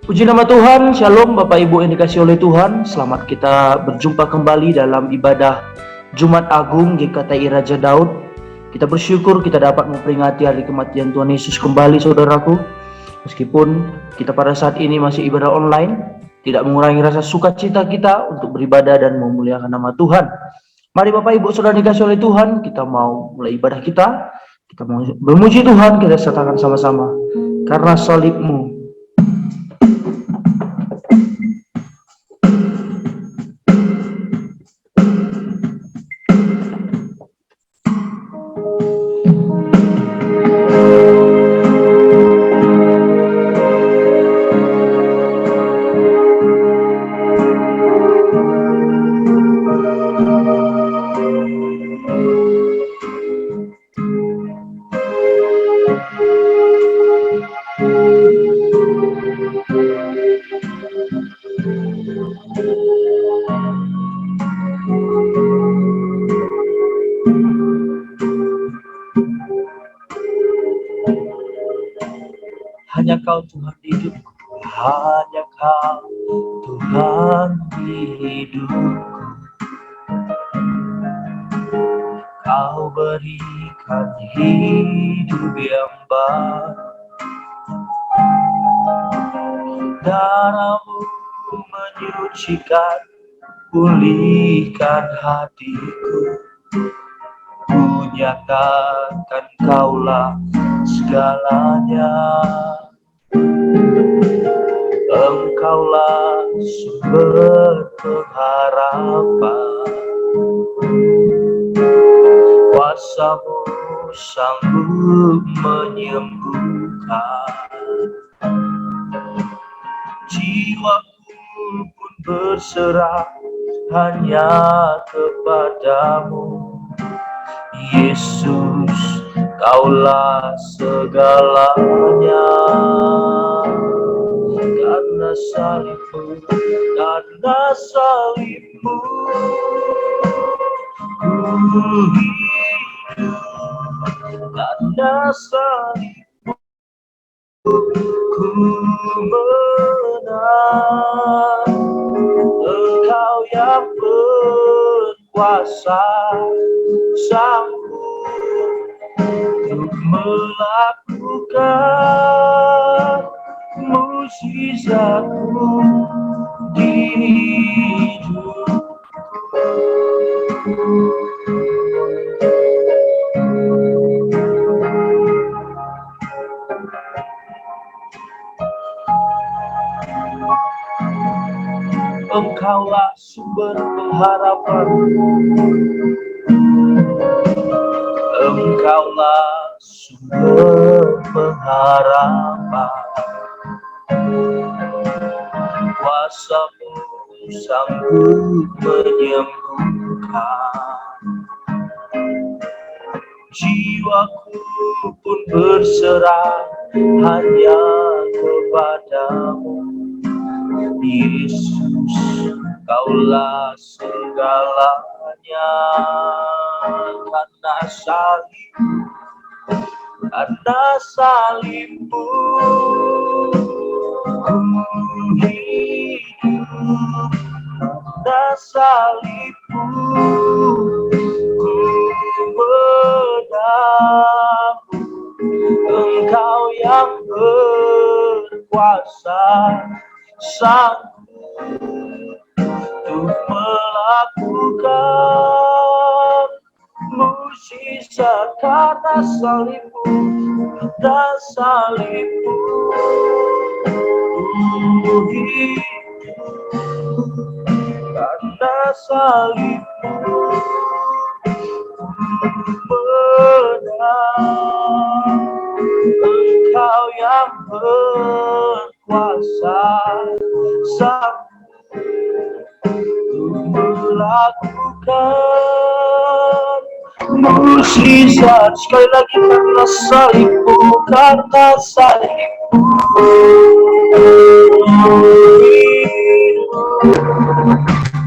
Puji nama Tuhan, Shalom Bapak Ibu yang dikasihi oleh Tuhan. Selamat kita berjumpa kembali dalam ibadah Jumat Agung GKTI Raja Daud. Kita bersyukur kita dapat memperingati hari kematian Tuhan Yesus kembali, saudaraku. Meskipun kita pada saat ini masih ibadah online, tidak mengurangi rasa sukacita kita untuk beribadah dan memuliakan nama Tuhan. Mari Bapak Ibu Saudara dikasihi oleh Tuhan, kita mau mulai ibadah kita. Kita mau memuji Tuhan, kita sertakan sama-sama. Karena salib-Mu, hanya Kau Tuhan hidupku, hanya Kau Tuhan hidupku. Kau berikan hidup yang baru, darah-Mu menyucikan, pulihkan hatiku. Ku nyatakan Kaulah segalanya. Engkaulah sumber pengharapan, kuasa-Mu sanggup menyembuhkan. Jiwaku pun berserah hanya kepadamu. Yesus, Kaulah segalanya. Karena salib-Mu, karena salib-Mu, ku hidup. Karena salib-Mu, ku menang. Engkau yang berkuasa, sanggup untuk melakukan mukjizat-Mu di hidupku. Engkaulah sumber pengharapan, Engkaulah sumber pengharapan. Kuasa-Mu sanggup menyembuhkan. Jiwaku pun berserah hanya kepadamu. Yesus, Kaulah segalanya. Karena salib-Mu, ku hidup. Karena salib-Mu, ku menang. Engkau yang berkuasa, sanggup untuk melakukan mukjizat. Karena salib-Mu, karena salib-Mu, ku hidup. Karena salib-Mu, ku menang. Engkau yang berkuasa, sanggup untuk melakukan mukjizat. Sekali lagi, karena salib-Mu, karena salib-Mu,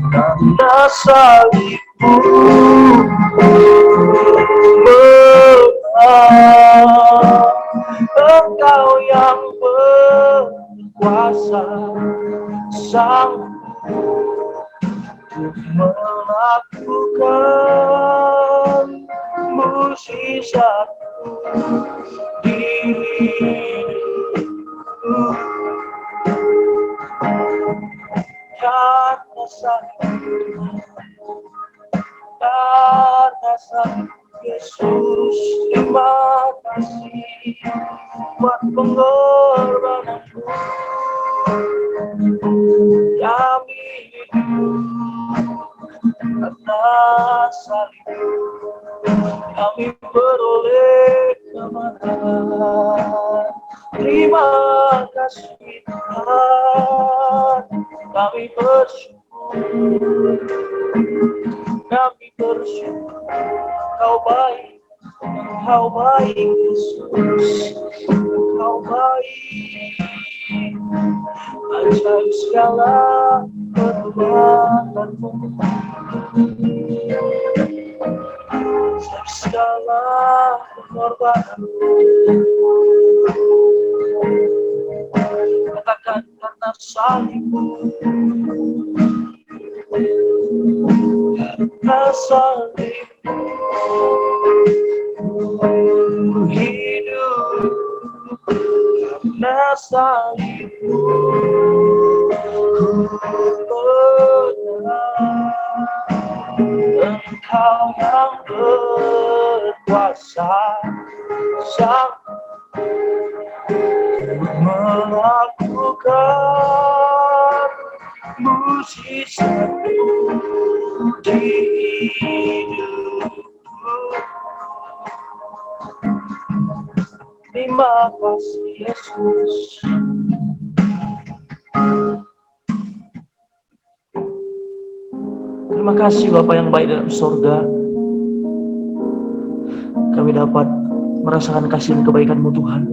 karena salib-Mu, menang. Engkau yang berkuasa, melakukan mukjizat di hidupku. Karena sakit Yesus, terima kasih buat pengorbananmu. Kami hidup karena salib, kami beroleh kemenangan. Terima kasih Tuhan, kami bersyukur, Kau baik, Kau baik Yesus, Kau baik. Ajaib segala perbuatanmu, ajaib segala pengorbananmu. Katakan karena salibmu, karena salibmu hidup, karena salibmu benar. Engkau yang berkuasa sang melakukan mukjizat di hidupku. Terima kasih Yesus. Terima kasih Bapa yang baik dalam surga. Kami dapat merasakan kasih dan kebaikan-Mu Tuhan,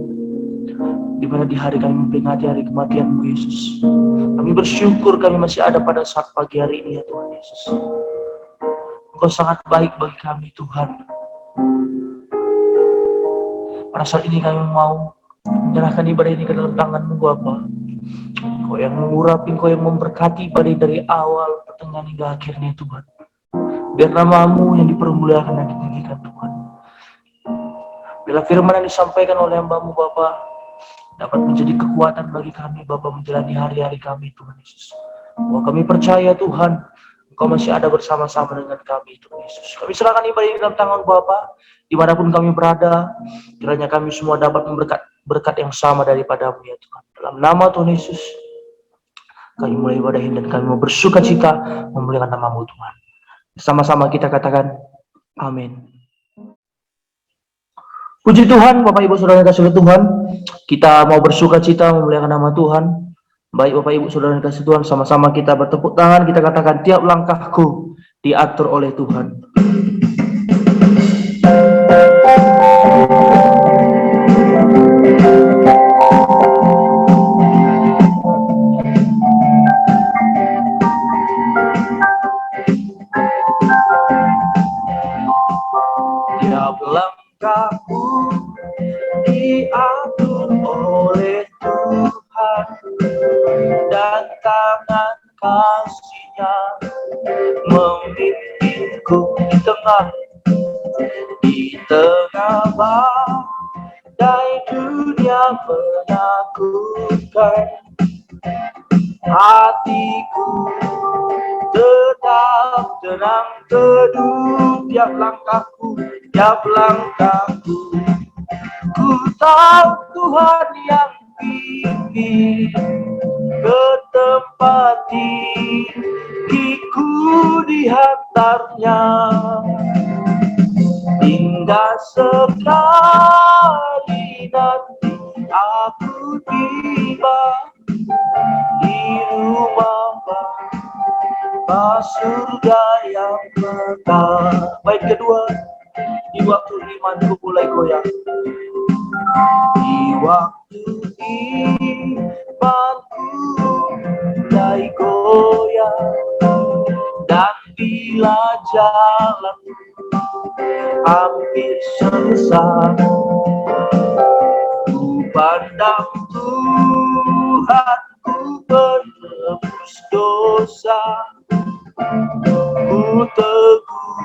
di mana di hari kami memperingati hari kematian-Mu Yesus. Kami bersyukur kami masih ada pada saat pagi hari ini ya Tuhan Yesus. Engkau sangat baik bagi kami Tuhan. Pada saat ini kami mau menyerahkan ibadah ini ke dalam tangan-Mu Bapa. Kau yang mengurapi, Kau yang memberkati ibadah dari awal, pertengahan hingga akhirnya Tuhan. Biar nama-Mu yang dipermuliakan dan ditinggikan Tuhan. Bila firman yang disampaikan oleh hamba-Mu Bapa dapat menjadi kekuatan bagi kami Bapa menjalani hari-hari kami Tuhan Yesus. Bahwa kami percaya Tuhan, Engkau masih ada bersama-sama dengan kami Tuhan Yesus. Kami serahkan ibadah ini dalam tangan Bapa, dimanapun kami berada, kiranya kami semua dapat berkat yang sama daripada-Mu ya Tuhan. Dalam nama Tuhan Yesus, kami mulai ibadah ini dan kami mau bersuka cita memuliakan nama-Mu Tuhan. Sama-sama kita katakan, amin. Puji Tuhan, Bapak Ibu Saudara yang kasih Tuhan, kita mau bersuka cita memuliakan nama Tuhan. Baik Bapak Ibu Saudara yang kasih Tuhan, sama-sama kita bertepuk tangan, kita katakan tiap langkahku diatur oleh Tuhan. Tiap langkahku diatur oleh Tuhan, dan tangan kasih-Nya memimpinku di tengah badai dunia menakutkan. Hatiku tetap tenang teduh, tiap langkahku ku tahu Tuhan yang pimpin ke tempat tinggiku dihantarnya, hingga sekali nanti aku tiba di rumah Bapa surga yang kekal. Baik kedua, di waktu imanku mulai goyang, di waktu imanku mulai goyang, dan bila jalan hampir selesai, ku pandang Tuhanku penebus dosa, Ku teguh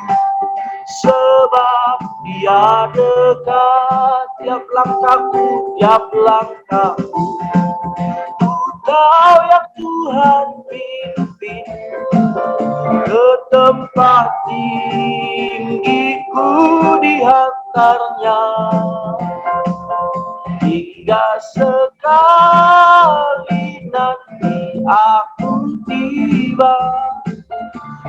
sebab Dia dekat. Tiap langkahku, tiap langkahku, Ku tahu yang Tuhan pimpin ke tempat tinggiku dihantarnya. Hingga sekali nanti aku tiba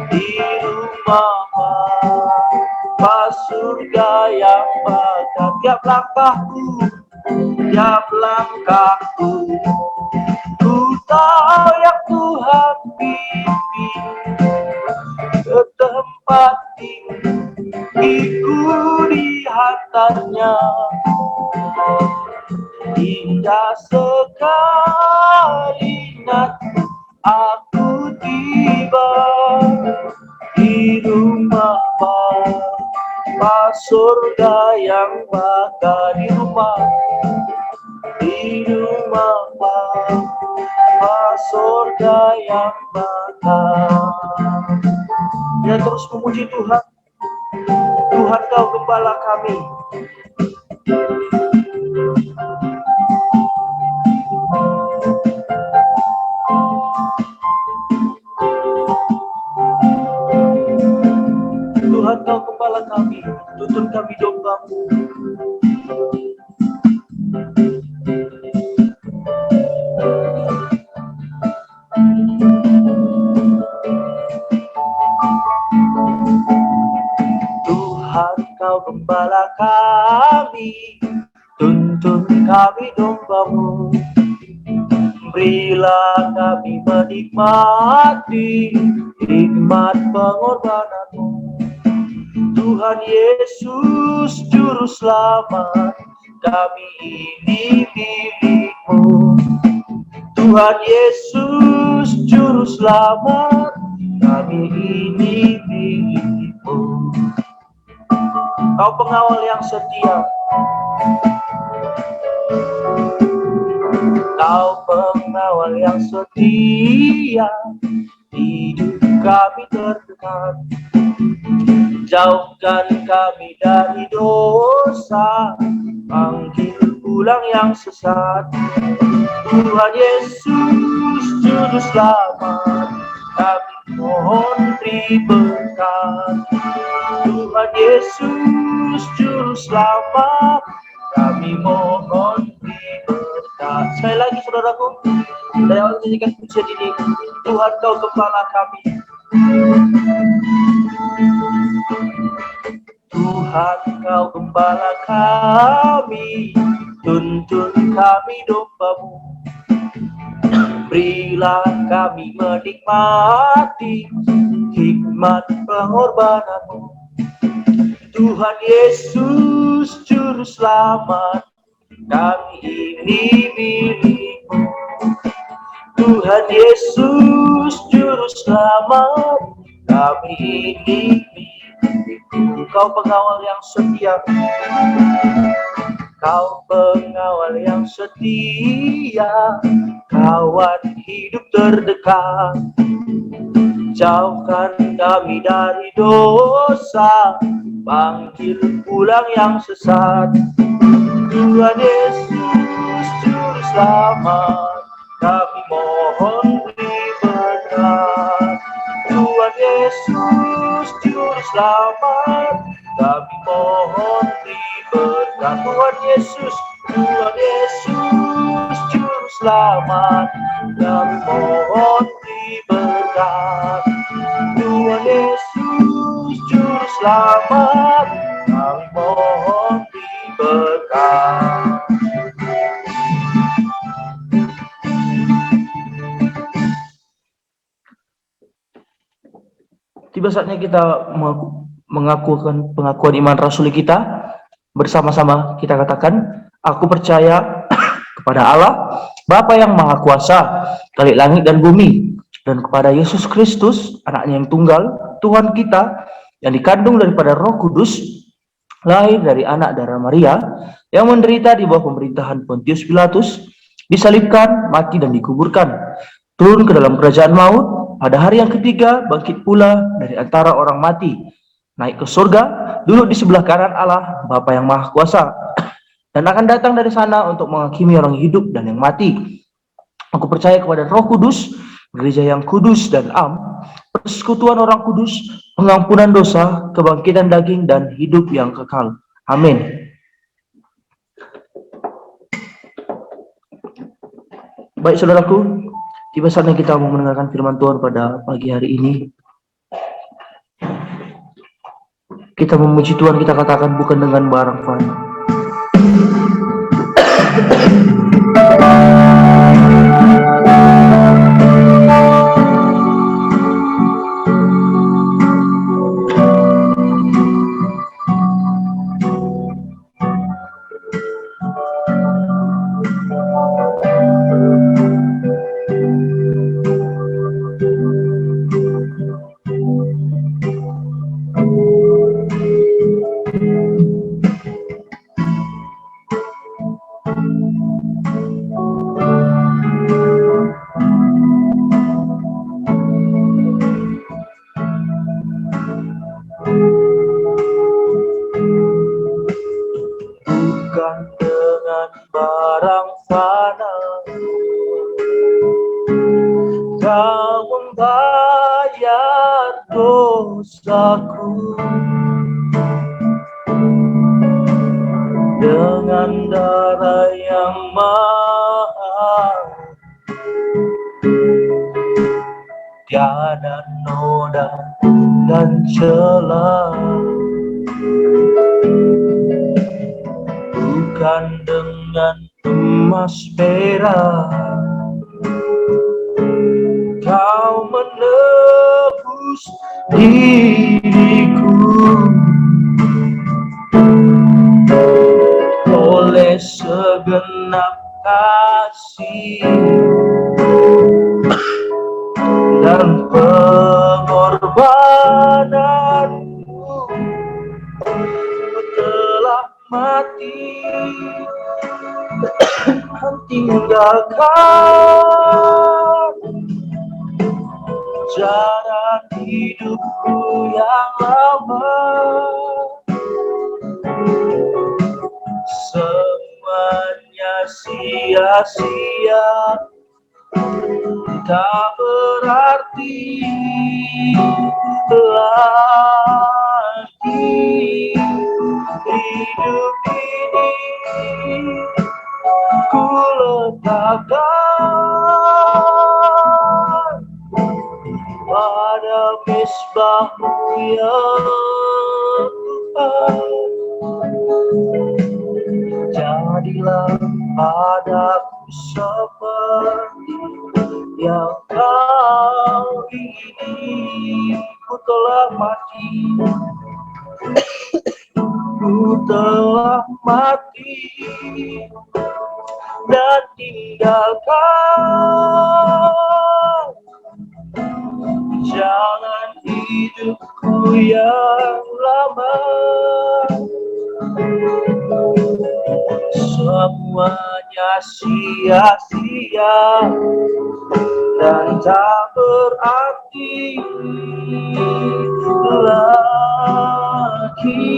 di rumah Bapa surga yang bakal. Tiap langkahku, tiap langkahku, ku tahu yang Tuhan pimpin ke tempat tinggiku dihantarnya. Hingga sekali nanti aku tiba di rumah Bapa surga yang bakal. Di rumah Bapa surga yang bakal. Ya, terus memuji Tuhan. Tuhan, Kau gembala kami. Tuhan, Kau gembala kami, tuntun kami domba-Mu. Tuhan, Kau gembala kami, tuntun kami domba-Mu. Berilah kami menikmati hikmat pengorbanan-Mu. Tuhan Yesus Juru Selamat, kami ini milik-Mu. Tuhan Yesus Juru Selamat, kami ini milik-Mu. Kau pengawal yang setia, Kau pengawal yang setia, hidup kami terdekat. Jauhkan kami dari dosa, panggil pulang yang sesat. Tuhan Yesus Juru Selamat, kami mohon beri berkat. Tuhan Yesus Juru Selamat, kami mohon beri berkat. Sekali lagi saudaraku, dari awal nyanyikan pujian ini. Tuhan, Kau gembala kami. Tuhan, Kau gembala kami, tuntun kami domba-Mu. Berilah kami menikmati hikmat pengorbanan-Mu. Tuhan Yesus Juru Selamat, kami ini milik-Mu. Tuhan Yesus Juru Selamat, kami ini milik-Mu. Kau pengawal yang setia, Kau pengawal yang setia, kawan hidup terdekat. Jauhkan kami dari dosa, panggil pulang yang sesat. Tuhan Yesus Juru Selamat, kami mohon beri berkat. Tuhan Yesus Juru Selamat, kami mohon beri berkat. Tuhan Yesus Juru Selamat, kami mohon beri berkat. Tuhan Yesus Juru Selamat, kami mohon beri berkat. Tiba saatnya kita mengakukan pengakuan iman rasuli kita. Bersama-sama kita katakan, aku percaya kepada Allah, Bapa yang Maha Kuasa, Khalik langit dan bumi, dan kepada Yesus Kristus, anaknya yang tunggal, Tuhan kita, yang dikandung daripada Roh Kudus, lahir dari anak darah Maria, yang menderita di bawah pemerintahan Pontius Pilatus, disalibkan, mati dan dikuburkan, turun ke dalam kerajaan maut, Pada hari yang ketiga, bangkit pula dari antara orang mati, naik ke surga, duduk di sebelah kanan Allah, Bapa yang Maha Kuasa, dan akan datang dari sana untuk menghakimi orang hidup dan yang mati. Aku percaya kepada Roh Kudus, gereja yang kudus dan am, persekutuan orang kudus, pengampunan dosa, kebangkitan daging, dan hidup yang kekal. Amin. Baik saudaraku, tiba saatnya kita mau mendengarkan firman Tuhan pada pagi hari ini. Kita memuji Tuhan, kita katakan bukan dengan barang fana. Bukan dengan barang fana Kau membayar dosaku, dengan darah yang mahal, tiada noda dan celah. Bukan dengan emas perak Kau menebus diriku, oleh segenap kasih dan pengorbananmu telah mati dan tinggalkan jalan hidupku yang lama. Semuanya sia-sia, tak berarti lagi hidup ini. Ku letakkan pada mesbah-Mu ya Tuhan. Jadilah padaku seperti yang Kau ingini. Ku telah mati, ku telah mati dan tinggalkan jalan hidupku yang lama. Semuanya sia-sia dan tak berarti lagi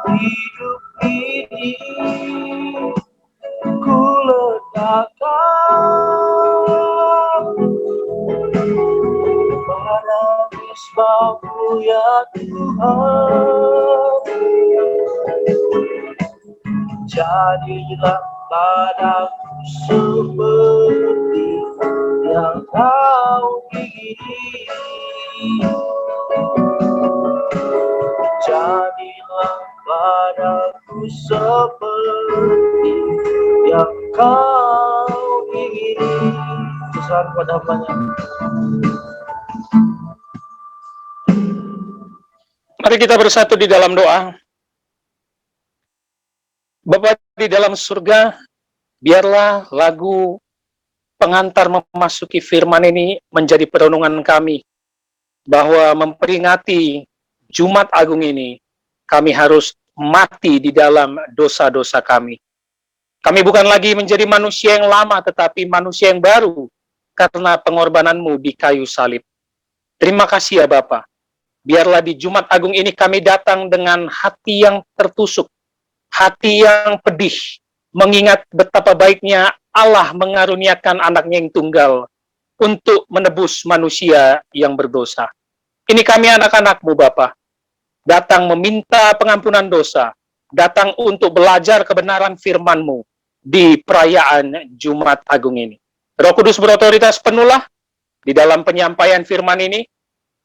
hidup ini. Ku letakkan pada mesbah-Mu ya Tuhan. Jadilah padaku seperti yang Kau ingini. Jadilah padaku seperti yang Kau ingini. Besar pada banyak. Mari kita bersatu di dalam doa. Bapa di dalam surga, biarlah lagu pengantar memasuki firman ini menjadi perenungan kami, bahwa memperingati Jumat Agung ini, kami harus mati di dalam dosa-dosa kami. Kami bukan lagi menjadi manusia yang lama, tetapi manusia yang baru, karena pengorbananmu di kayu salib. Terima kasih ya Bapa. Biarlah di Jumat Agung ini kami datang dengan hati yang tertusuk, hati yang pedih, mengingat betapa baiknya Allah mengaruniakan anaknya yang tunggal untuk menebus manusia yang berdosa. Ini kami anak-anak-Mu Bapa, datang meminta pengampunan dosa, datang untuk belajar kebenaran firman-Mu di perayaan Jumat Agung ini. Roh Kudus berotoritas penuhlah di dalam penyampaian firman ini,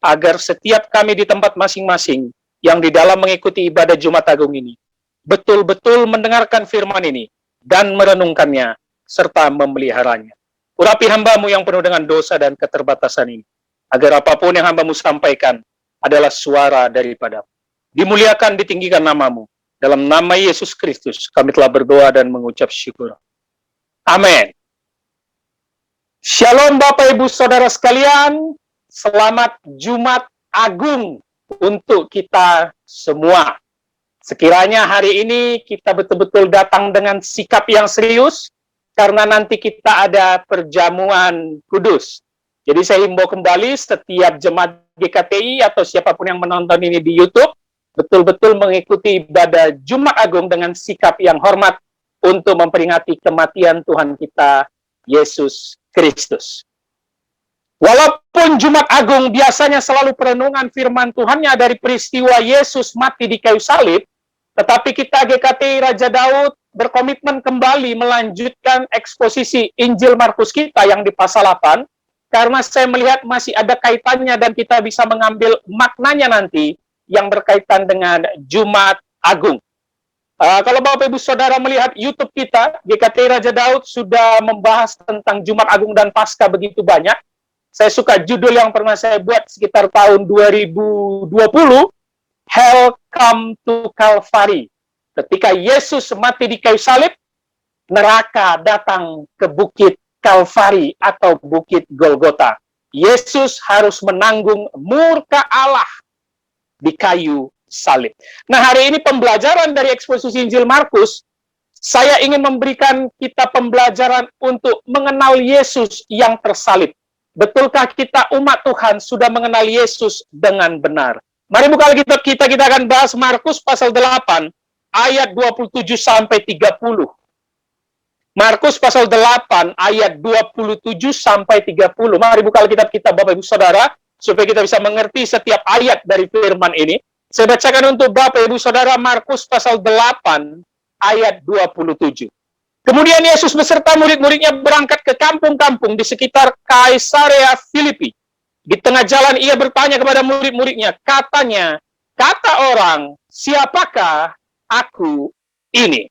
agar setiap kami di tempat masing-masing yang di dalam mengikuti ibadah Jumat Agung ini, betul-betul mendengarkan firman ini dan merenungkannya, serta memeliharanya. Urapi hamba-Mu yang penuh dengan dosa dan keterbatasan ini, agar apapun yang hamba-Mu sampaikan adalah suara daripada-Mu. Dimuliakan, ditinggikan nama-Mu. Dalam nama Yesus Kristus, kami telah berdoa dan mengucap syukur. Amin. Shalom Bapak Ibu Saudara sekalian, selamat Jumat Agung untuk kita semua. Sekiranya hari ini kita betul-betul datang dengan sikap yang serius, karena nanti kita ada perjamuan kudus. Jadi saya himbau kembali setiap jemaat GKTI atau siapapun yang menonton ini di YouTube, betul-betul mengikuti ibadah Jumat Agung dengan sikap yang hormat untuk memperingati kematian Tuhan kita, Yesus Kristus. Walaupun Jumat Agung biasanya selalu perenungan firman Tuhannya dari peristiwa Yesus mati di kayu salib, tetapi kita GKTI Raja Daud berkomitmen kembali melanjutkan eksposisi Injil Markus kita yang di pasal 8, karena saya melihat masih ada kaitannya dan kita bisa mengambil maknanya nanti yang berkaitan dengan Jumat Agung. Kalau Bapak Ibu Saudara melihat YouTube kita, GKTI Raja Daud sudah membahas tentang Jumat Agung dan Paskah begitu banyak. Saya suka judul yang pernah saya buat sekitar tahun 2020, Hell Come to Calvary. Ketika Yesus mati di kayu salib, neraka datang ke bukit Calvary atau bukit Golgota. Yesus harus menanggung murka Allah di kayu salib. Nah, hari ini pembelajaran dari eksposisi Injil Markus, saya ingin memberikan kita pembelajaran untuk mengenal Yesus yang tersalib. Betulkah kita umat Tuhan sudah mengenal Yesus dengan benar? Mari buka Alkitab kita akan bahas Markus pasal 8 ayat 27 sampai 30. Markus pasal 8 ayat 27 sampai 30. Mari buka Alkitab kita Bapak Ibu Saudara supaya kita bisa mengerti setiap ayat dari firman ini. Saya bacakan untuk Bapak Ibu Saudara Markus pasal 8 ayat 27. Kemudian Yesus beserta murid-muridnya berangkat ke kampung-kampung di sekitar Kaisarea Filipi. Di tengah jalan ia bertanya kepada murid-muridnya, katanya, kata orang, siapakah aku ini?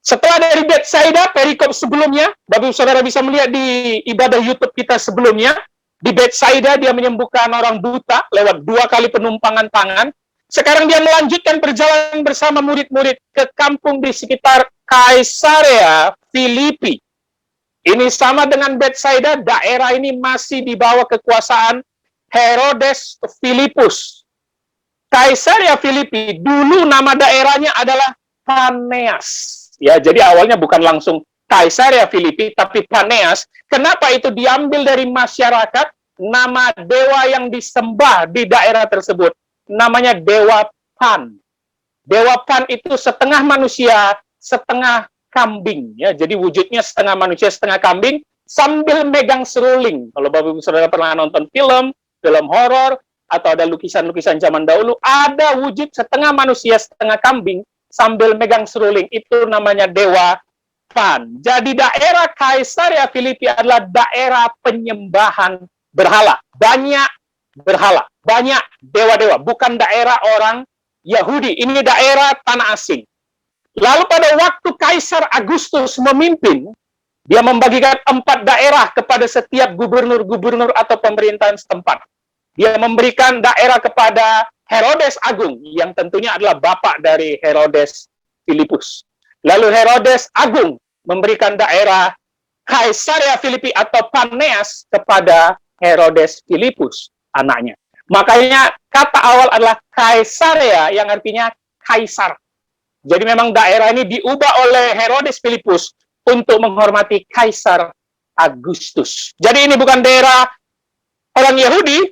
Setelah dari Betsaida, perikop sebelumnya, Bapak Ibu Saudara bisa melihat di ibadah YouTube kita sebelumnya, di Betsaida dia menyembuhkan orang buta lewat 2 kali penumpangan tangan. Sekarang dia melanjutkan perjalanan bersama murid-murid ke kampung di sekitar Kaisarea Filipi. Ini sama dengan Betsaida, daerah ini masih di bawah kekuasaan Herodes Filipus. Kaisarea Filipi, dulu nama daerahnya adalah Paneas. Ya, jadi awalnya bukan langsung Kaisarea Filipi, tapi Paneas. Kenapa itu diambil dari masyarakat? Nama dewa yang disembah di daerah tersebut, namanya Dewa Pan. Dewa Pan itu setengah manusia, setengah kambing. Ya, jadi wujudnya setengah manusia, setengah kambing, sambil megang seruling. Kalau Bapak Ibu Saudara pernah nonton film horor, atau ada lukisan-lukisan zaman dahulu, ada wujud setengah manusia, setengah kambing, sambil megang seruling. Itu namanya Dewa Pan. Jadi daerah Kaisarea Filipi adalah daerah penyembahan berhala. Banyak berhala, banyak dewa-dewa. Bukan daerah orang Yahudi, ini daerah tanah asing. Lalu pada waktu Kaisar Agustus memimpin, dia membagikan 4 daerah kepada setiap gubernur-gubernur atau pemerintahan setempat. Dia memberikan daerah kepada Herodes Agung, yang tentunya adalah bapak dari Herodes Filipus. Lalu Herodes Agung memberikan daerah Kaisarea Filipi atau Paneas kepada Herodes Filipus, anaknya. Makanya kata awal adalah Kaisarea yang artinya kaisar. Jadi memang daerah ini diubah oleh Herodes Filipus untuk menghormati Kaisar Agustus. Jadi ini bukan daerah orang Yahudi,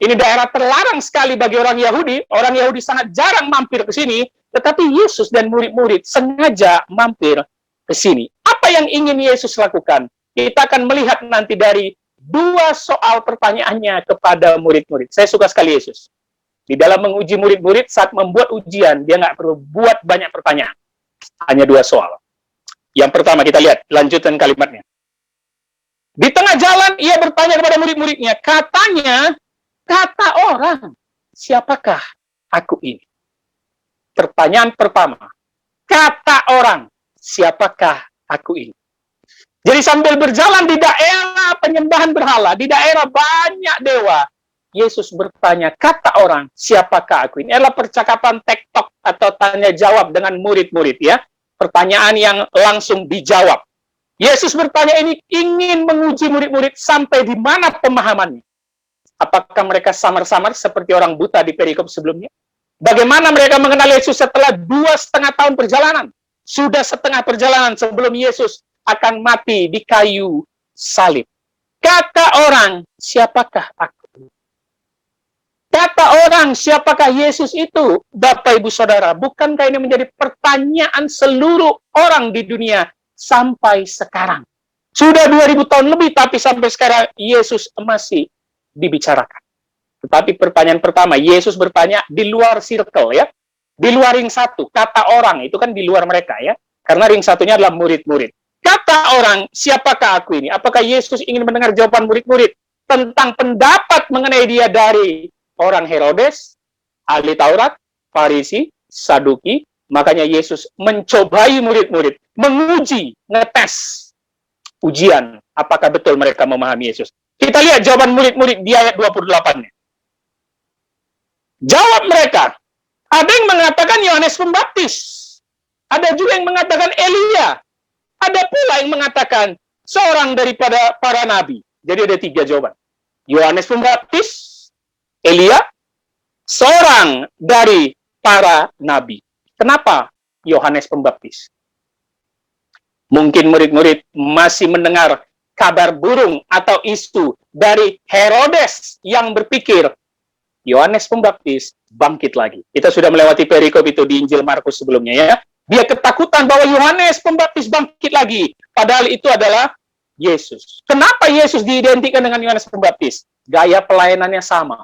ini daerah terlarang sekali bagi orang Yahudi. Orang Yahudi sangat jarang mampir ke sini, tetapi Yesus dan murid-murid sengaja mampir ke sini. Apa yang ingin Yesus lakukan? Kita akan melihat nanti dari dua soal pertanyaannya kepada murid-murid. Saya suka sekali Yesus. Di dalam menguji murid-murid, saat membuat ujian, dia nggak perlu buat banyak pertanyaan. Hanya dua soal. Yang pertama, kita lihat lanjutan kalimatnya. Di tengah jalan, ia bertanya kepada murid-muridnya. Katanya, kata orang, siapakah aku ini? Pertanyaan pertama. Kata orang, siapakah aku ini? Jadi sambil berjalan di daerah penyembahan berhala, di daerah banyak dewa, Yesus bertanya, kata orang, siapakah aku ini? Adalah percakapan tektok atau tanya jawab dengan murid-murid, ya. Pertanyaan yang langsung dijawab. Yesus bertanya ini ingin menguji murid-murid sampai di mana pemahamannya. Apakah mereka samar-samar seperti orang buta di perikop sebelumnya? Bagaimana mereka mengenal Yesus setelah 2,5 tahun perjalanan? Sudah setengah perjalanan sebelum Yesus akan mati di kayu salib. Kata orang, siapakah aku? Kata orang, siapakah Yesus itu? Bapak, Ibu, Saudara, bukankah ini menjadi pertanyaan seluruh orang di dunia sampai sekarang? Sudah 2000 tahun lebih, tapi sampai sekarang Yesus masih dibicarakan. Tetapi pertanyaan pertama, Yesus bertanya di luar circle, ya. Di luar ring satu. Kata orang, itu kan di luar mereka, ya. Karena ring satunya adalah murid-murid. Kata orang, siapakah aku ini? Apakah Yesus ingin mendengar jawaban murid-murid tentang pendapat mengenai dia dari orang Herodes, ahli Taurat, Farisi, Saduki? Makanya Yesus mencobai murid-murid, menguji, ngetes, ujian, apakah betul mereka memahami Yesus. Kita lihat jawaban murid-murid di ayat 28-nya. Jawab mereka, ada yang mengatakan Yohanes Pembaptis, ada juga yang mengatakan Elia, ada pula yang mengatakan seorang daripada para nabi. Jadi ada 3 jawaban. Yohanes Pembaptis, Elia, seorang dari para nabi. Kenapa Yohanes Pembaptis? Mungkin murid-murid masih mendengar kabar burung atau isu dari Herodes yang berpikir Yohanes Pembaptis bangkit lagi. Kita sudah melewati perikop itu di Injil Markus sebelumnya, ya. Dia ketakutan bahwa Yohanes Pembaptis bangkit lagi. Padahal itu adalah Yesus. Kenapa Yesus diidentikan dengan Yohanes Pembaptis? Gaya pelayanannya sama.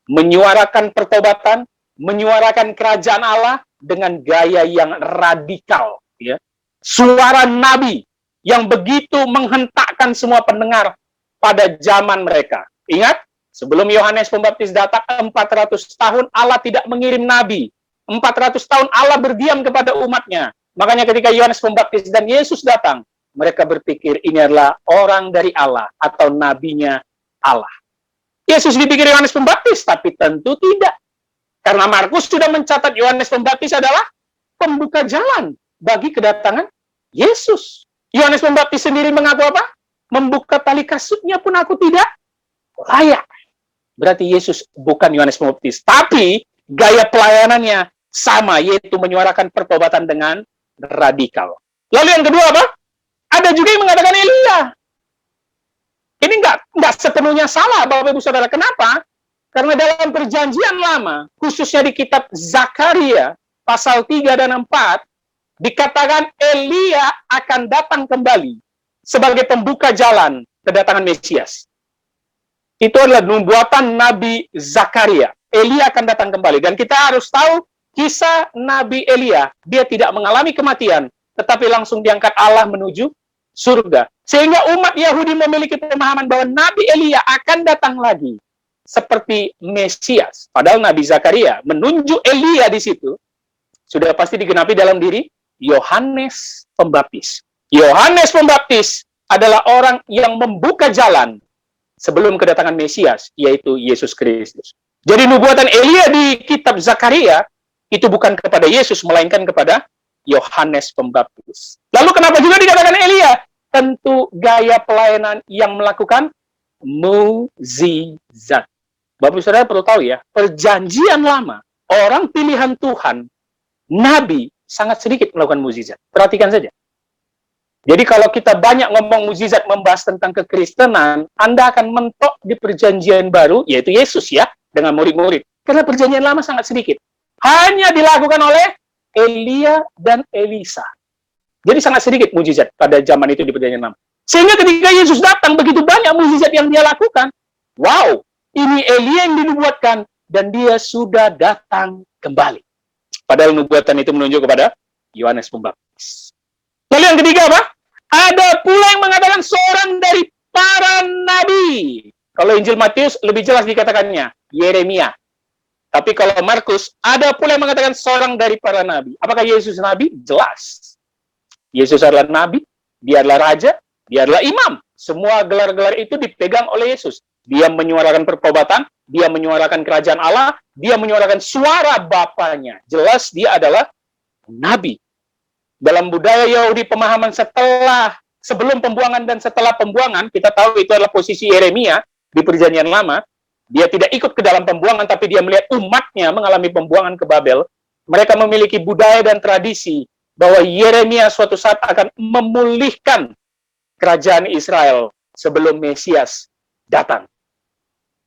Menyuarakan pertobatan, menyuarakan kerajaan Allah dengan gaya yang radikal, ya. Suara nabi yang begitu menghentakkan semua pendengar pada zaman mereka. Ingat, sebelum Yohanes Pembaptis datang 400 tahun Allah tidak mengirim nabi. 400 tahun Allah berdiam kepada umatnya. Makanya ketika Yohanes Pembaptis dan Yesus datang, mereka berpikir ini adalah orang dari Allah atau nabinya Allah. Yesus dipikir Yohanes Pembaptis, tapi tentu tidak. Karena Markus sudah mencatat Yohanes Pembaptis adalah pembuka jalan bagi kedatangan Yesus. Yohanes Pembaptis sendiri mengaku apa? Membuka tali kasutnya pun aku tidak layak. Berarti Yesus bukan Yohanes Pembaptis. Tapi gaya pelayanannya sama, yaitu menyuarakan pertobatan dengan radikal. Lalu yang kedua apa? Ada juga yang mengatakan Elia. Ini nggak sepenuhnya salah, Bapak Ibu Saudara. Kenapa? Karena dalam perjanjian lama, khususnya di kitab Zakaria, pasal 3 dan 4, dikatakan Elia akan datang kembali sebagai pembuka jalan kedatangan Mesias. Itu adalah nubuatan Nabi Zakaria. Elia akan datang kembali. Dan kita harus tahu kisah Nabi Elia. Dia tidak mengalami kematian, tetapi langsung diangkat Allah menuju surga. Sehingga umat Yahudi memiliki pemahaman bahwa Nabi Elia akan datang lagi seperti Mesias. Padahal Nabi Zakaria menunjuk Elia di situ sudah pasti digenapi dalam diri Yohanes Pembaptis. Yohanes Pembaptis adalah orang yang membuka jalan sebelum kedatangan Mesias, yaitu Yesus Kristus. Jadi nubuatan Elia di kitab Zakaria itu bukan kepada Yesus, melainkan kepada Yohanes Pembaptis. Lalu kenapa juga dikatakan Elia? Tentu gaya pelayanan yang melakukan mukjizat. Bapak Saudara perlu tahu ya, perjanjian lama, orang pilihan Tuhan, nabi, sangat sedikit melakukan mukjizat. Perhatikan saja. Jadi kalau kita banyak ngomong mukjizat membahas tentang kekristenan, Anda akan mentok di perjanjian baru, yaitu Yesus ya, dengan murid-murid. Karena perjanjian lama sangat sedikit. Hanya dilakukan oleh Elia dan Elisa. Jadi sangat sedikit mukjizat pada zaman itu di perjanjian lama. Sehingga ketika Yesus datang, begitu banyak mukjizat yang dia lakukan. Wow, ini Elia yang dinubuatkan, dan dia sudah datang kembali. Padahal nubuatan itu menunjuk kepada Yohanes Pembaptis. Lalu yang ketiga apa? Ada pula yang mengatakan seorang dari para nabi. Kalau Injil Matius lebih jelas dikatakannya, Yeremia. Tapi kalau Markus, ada pula yang mengatakan seorang dari para nabi. Apakah Yesus nabi? Jelas. Yesus adalah nabi, dia adalah raja, dia adalah imam. Semua gelar-gelar itu dipegang oleh Yesus. Dia menyuarakan pertobatan, dia menyuarakan kerajaan Allah, dia menyuarakan suara Bapaknya. Jelas dia adalah nabi. Dalam budaya Yahudi, pemahaman sebelum pembuangan dan setelah pembuangan, kita tahu itu adalah posisi Yeremia di perjanjian lama. Dia tidak ikut ke dalam pembuangan, tapi dia melihat umatnya mengalami pembuangan ke Babel. Mereka memiliki budaya dan tradisi bahwa Yeremia suatu saat akan memulihkan kerajaan Israel sebelum Mesias datang.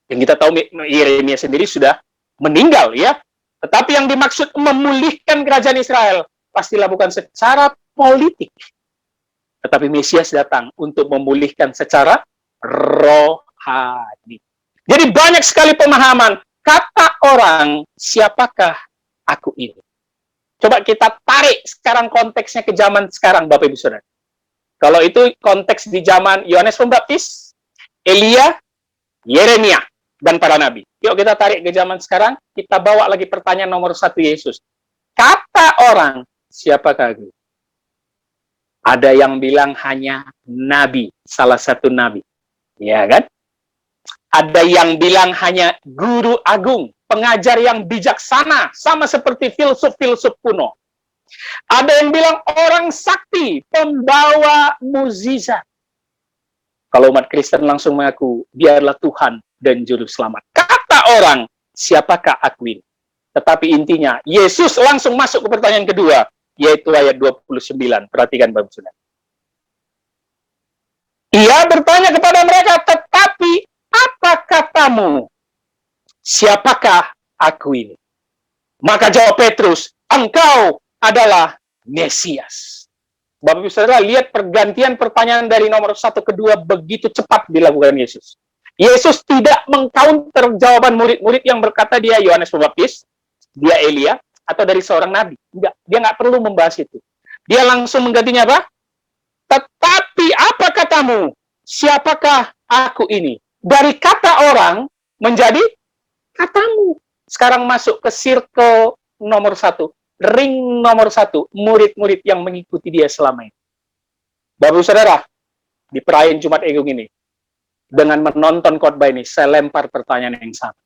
Yang kita tahu Yeremia sendiri sudah meninggal ya. Tetapi yang dimaksud memulihkan kerajaan Israel pasti dilakukan secara politik. Tetapi Mesias datang untuk memulihkan secara rohani. Jadi banyak sekali pemahaman. Kata orang, siapakah aku ini? Coba kita tarik sekarang konteksnya ke zaman sekarang, Bapak Ibu Saudara. Kalau itu konteks di zaman Yohanes Pembaptis, Elia, Yeremia, dan para nabi. Yuk kita tarik ke zaman sekarang, kita bawa lagi pertanyaan nomor 1 Yesus. Kata orang, siapakah aku? Ada yang bilang hanya nabi, salah satu nabi. Ya kan? Ada yang bilang hanya guru agung, pengajar yang bijaksana, sama seperti filsuf-filsuf kuno. Ada yang bilang orang sakti, pembawa mukjizat. Kalau umat Kristen langsung mengaku, dia adalah Tuhan dan Juru Selamat. Kata orang, siapakah aku ini? Tetapi intinya, Yesus langsung masuk ke pertanyaan kedua, yaitu ayat 29. Perhatikan Bapak Saudara. Ia bertanya kepada mereka, tetapi apa katamu? Siapakah aku ini? Maka jawab Petrus, engkau adalah Mesias. Bapak Ibu Saudara, lihat pergantian pertanyaan dari nomor 1 ke 2 begitu cepat dilakukan Yesus. Yesus tidak mengcounter jawaban murid-murid yang berkata dia Yohanes Pembaptis, dia Elia, atau dari seorang nabi. Enggak, dia nggak perlu membahas itu. Dia langsung menggantinya apa? Tetapi apa katamu? Siapakah aku ini? Dari kata orang menjadi katamu. Sekarang masuk ke circle nomor 1. Ring nomor 1. Murid-murid yang mengikuti dia selama ini. Bapak Saudara, di perayaan Jumat Agung ini, dengan menonton khotbah ini, saya lempar pertanyaan yang sama.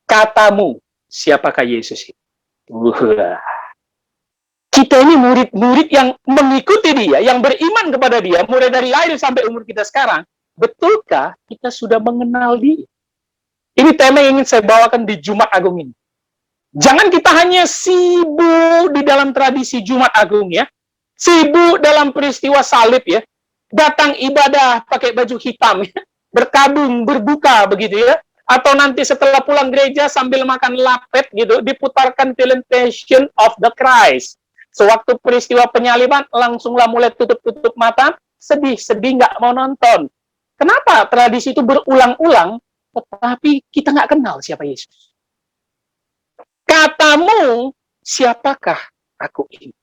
Katamu, siapakah Yesus ini? Kita ini murid-murid yang mengikuti dia, yang beriman kepada dia, mulai dari lahir sampai umur kita sekarang. Betulkah kita sudah mengenal dia? Ini tema yang ingin saya bawakan di Jumat Agung ini. Jangan kita hanya sibuk di dalam tradisi Jumat Agung ya. Sibuk dalam peristiwa salib ya. Datang ibadah pakai baju hitam ya. Berkabung, berbuka begitu ya. Atau nanti setelah pulang gereja sambil makan lapet gitu, diputarkan film Passion of the Christ. Sewaktu peristiwa penyaliban, langsunglah mulai tutup-tutup mata, sedih-sedih nggak mau nonton. Kenapa tradisi itu berulang-ulang, tetapi kita nggak kenal siapa Yesus? Katamu, siapakah aku ini?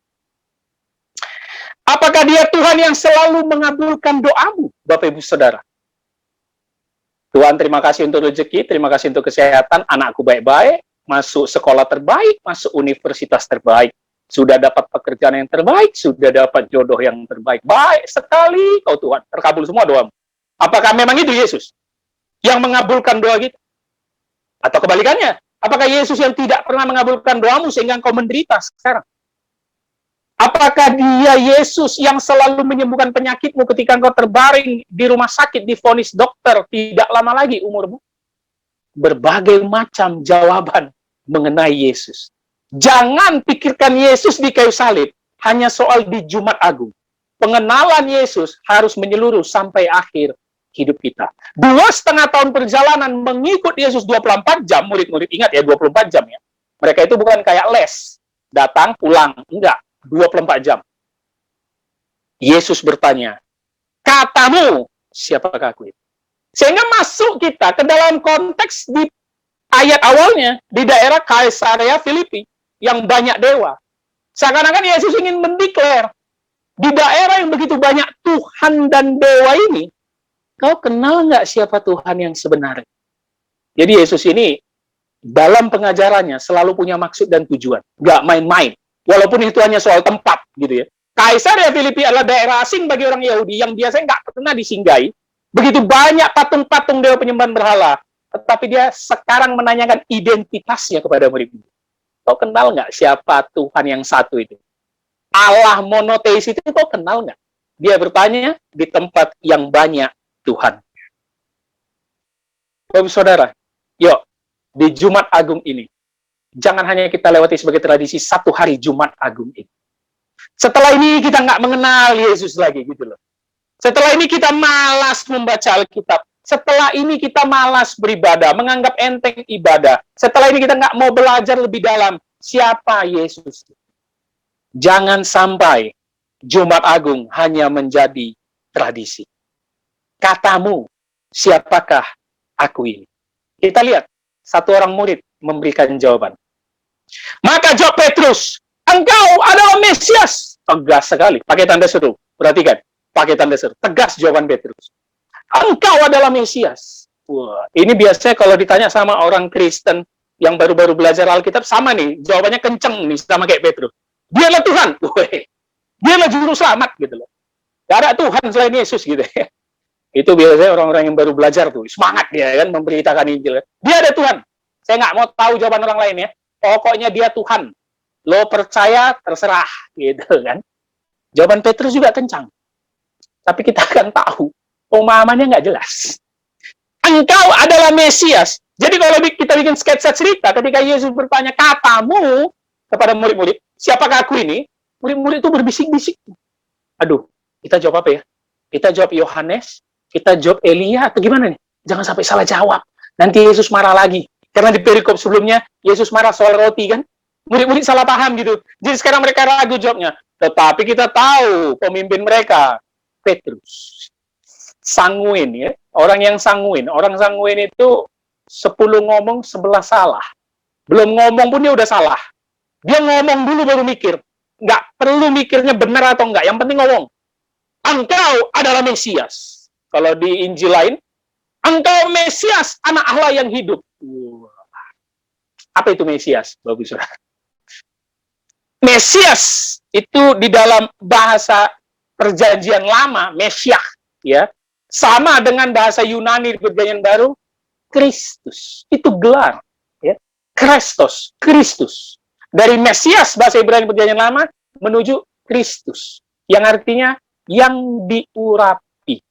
Apakah dia Tuhan yang selalu mengabulkan doamu, Bapak Ibu Saudara? Tuhan, terima kasih untuk rezeki, terima kasih untuk kesehatan, anakku baik-baik, masuk sekolah terbaik, masuk universitas terbaik, sudah dapat pekerjaan yang terbaik, sudah dapat jodoh yang terbaik. Baik sekali kau Tuhan, terkabul semua doamu. Apakah memang itu Yesus yang mengabulkan doa kita? Atau kebalikannya, apakah Yesus yang tidak pernah mengabulkan doamu sehingga engkau menderita sekarang? Apakah dia Yesus yang selalu menyembuhkan penyakitmu ketika engkau terbaring di rumah sakit, divonis dokter, tidak lama lagi umurmu? Berbagai macam jawaban mengenai Yesus. Jangan pikirkan Yesus di kayu salib, hanya soal di Jumat Agung. pengenalan Yesus harus menyeluruh sampai akhir hidup kita. 2,5 tahun perjalanan mengikut Yesus 24 jam, murid-murid ingat ya 24 jam ya. Mereka itu bukan kayak les, datang, pulang, enggak, 24 jam. Yesus bertanya, katamu siapakah aku itu? Sehingga masuk kita ke dalam konteks di ayat awalnya, di daerah Kaisarea Filipi, yang banyak dewa. Seakan-akan Yesus ingin mendeklar, di daerah yang begitu banyak Tuhan dan dewa ini, kau kenal nggak siapa Tuhan yang sebenarnya? Jadi Yesus ini, dalam pengajarannya selalu punya maksud dan tujuan. Nggak main-main. Walaupun itu hanya soal tempat, gitu ya. Kaisarea Filipi adalah daerah asing bagi orang Yahudi yang biasanya nggak pernah disinggahi. Begitu banyak patung-patung dewa penyembahan berhala. Tetapi dia sekarang menanyakan identitasnya kepada murid-murid. Kau kenal nggak siapa Tuhan yang satu itu? Allah monoteis itu kau kenal nggak? Dia bertanya di tempat yang banyak Tuhan. Bapak Saudara, yuk, di Jumat Agung ini, jangan hanya kita lewati sebagai tradisi satu hari Jumat Agung ini. Setelah ini kita nggak mengenal Yesus lagi, gitu loh. Setelah ini kita malas membaca Alkitab. Setelah ini kita malas beribadah, menganggap enteng ibadah. Setelah ini kita nggak mau belajar lebih dalam siapa Yesus. Jangan sampai Jumat Agung hanya menjadi tradisi. Katamu, siapakah aku ini? Kita lihat, satu orang murid memberikan jawaban. Maka jawab Petrus, engkau adalah Mesias. Tegas sekali, pakai tanda seru. Perhatikan, pakai tanda seru. Tegas jawaban Petrus. Engkau adalah Mesias. Wah, ini biasanya kalau ditanya sama orang Kristen yang baru-baru belajar Alkitab, sama nih, jawabannya kenceng nih, sama kayak Petrus. Dialah Tuhan. Dialah juru selamat gitu loh. Gak ada Tuhan selain Yesus gitu ya. Itu biasanya orang-orang yang baru belajar tuh, semangat dia kan memberitakan Injil. Dia ada Tuhan. Saya nggak mau tahu jawaban orang lain ya. Pokoknya dia Tuhan. Lo percaya terserah gitu kan. Jawaban Petrus juga kencang. Tapi kita akan tahu pemahamannya nggak jelas. Engkau adalah Mesias. Jadi kalau kita bikin sketsa cerita ketika Yesus bertanya katamu kepada murid-murid, siapakah aku ini? Murid-murid itu berbisik-bisik. Aduh, kita jawab apa ya? Kita jawab Yohanes, kita jawab Elia, atau gimana nih? Jangan sampai salah jawab. Nanti Yesus marah lagi. Karena di perikop sebelumnya, Yesus marah soal roti kan? Murid-murid salah paham gitu. Jadi sekarang mereka ragu jawabnya. Tetapi kita tahu pemimpin mereka, Petrus. Sanguin ya. Orang yang sanguin. Orang sanguin itu 10 ngomong, 11 salah. Belum ngomong pun dia udah salah. Dia ngomong dulu baru mikir. Nggak perlu mikirnya benar atau enggak. Yang penting ngomong. Engkau adalah Mesias. Kalau di Injil lain, engkau Mesias, anak Allah yang hidup. Apa itu Mesias, Bapak Saudara? Mesias itu di dalam bahasa Perjanjian Lama, Mesiah, ya, sama dengan bahasa Yunani di Perjanjian Baru, Kristus. Itu gelar, ya. Kristos, Kristus. Dari Mesias bahasa Ibrani Perjanjian Lama menuju Kristus, yang artinya yang diurapi.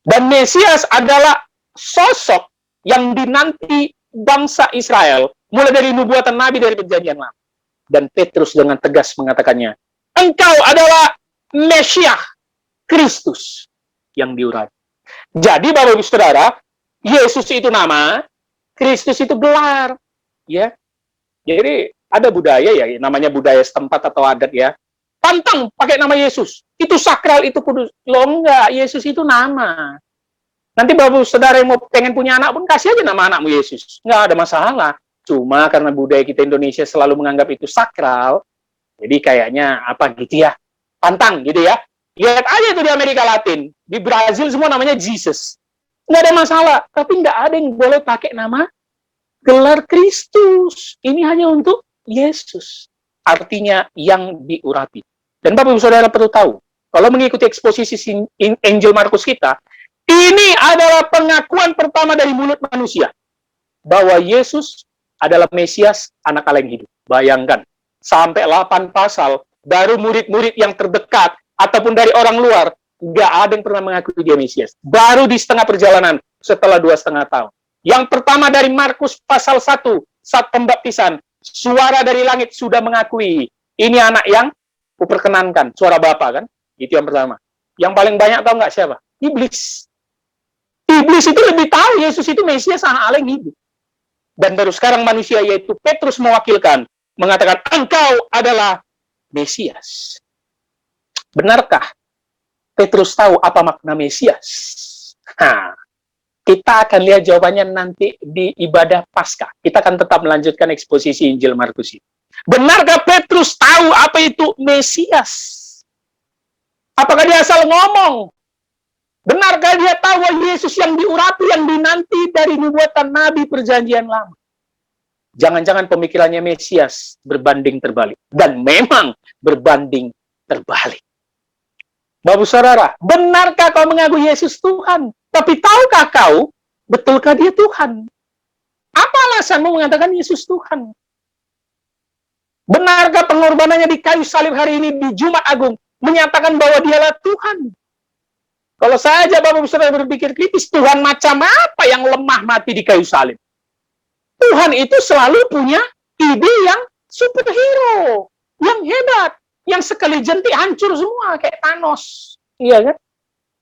Dan Mesias adalah sosok yang dinanti bangsa Israel, mulai dari nubuatan Nabi dari Perjanjian Lama. Dan Petrus dengan tegas mengatakannya, engkau adalah Mesias, Kristus yang diurapi. Jadi Bapak Ibu Saudara, Yesus itu nama, Kristus itu gelar, ya. Jadi ada budaya ya, namanya budaya setempat atau adat ya. Pantang pakai nama Yesus. Itu sakral, itu kudus. Loh enggak, Yesus itu nama. Nanti Bapak Saudara yang mau pengen punya anak pun kasih aja nama anakmu Yesus. Enggak ada masalah. Cuma karena budaya kita Indonesia selalu menganggap itu sakral, jadi kayaknya apa gitu ya, pantang gitu ya. Lihat aja itu di Amerika Latin, di Brazil semua namanya Jesus. Nggak ada masalah, tapi nggak ada yang boleh pakai nama gelar Kristus. Ini hanya untuk Yesus. Artinya yang diurapi. Dan Bapak Ibu Saudara perlu tahu, kalau mengikuti eksposisi Injil Markus kita, ini adalah pengakuan pertama dari mulut manusia bahwa Yesus adalah Mesias, anak Allah yang hidup. Bayangkan, sampai 8 pasal, baru murid-murid yang terdekat, ataupun dari orang luar, nggak ada yang pernah mengakui dia Mesias. Baru di setengah perjalanan, setelah 2,5 tahun. Yang pertama dari Markus pasal 1, saat pembaptisan, suara dari langit sudah mengakui, ini anak yang kuperkenankan, suara Bapa kan? Itu yang pertama. Yang paling banyak tahu nggak siapa? Iblis. Iblis itu lebih tahu Yesus itu Mesias Allah yang hidup. Dan baru sekarang manusia, yaitu Petrus mewakilkan, mengatakan, engkau adalah Mesias. Benarkah Petrus tahu apa makna Mesias? Nah, kita akan lihat jawabannya nanti di ibadah Paskah. Kita akan tetap melanjutkan eksposisi Injil Markus ini. Benarkah Petrus tahu apa itu Mesias? Apakah dia asal ngomong? Benarkah dia tahu bahwa Yesus yang diurapi, yang dinanti dari nubuatan Nabi Perjanjian Lama? Jangan-jangan pemikirannya Mesias berbanding terbalik. Dan memang berbanding terbalik. Bapak Saudara, benarkah kau mengaku Yesus Tuhan? Tapi tahukah kau, betulkah dia Tuhan? Apa alasanmu mengatakan Yesus Tuhan? Benarkah pengorbanannya di kayu salib hari ini di Jumat Agung menyatakan bahwa dialah Tuhan? Kalau saja Bapak Saudara berpikir kritis, Tuhan macam apa yang lemah mati di kayu salib? Tuhan itu selalu punya ide yang superhero, yang hebat, yang sekali jentik hancur semua kayak Thanos. Iya kan?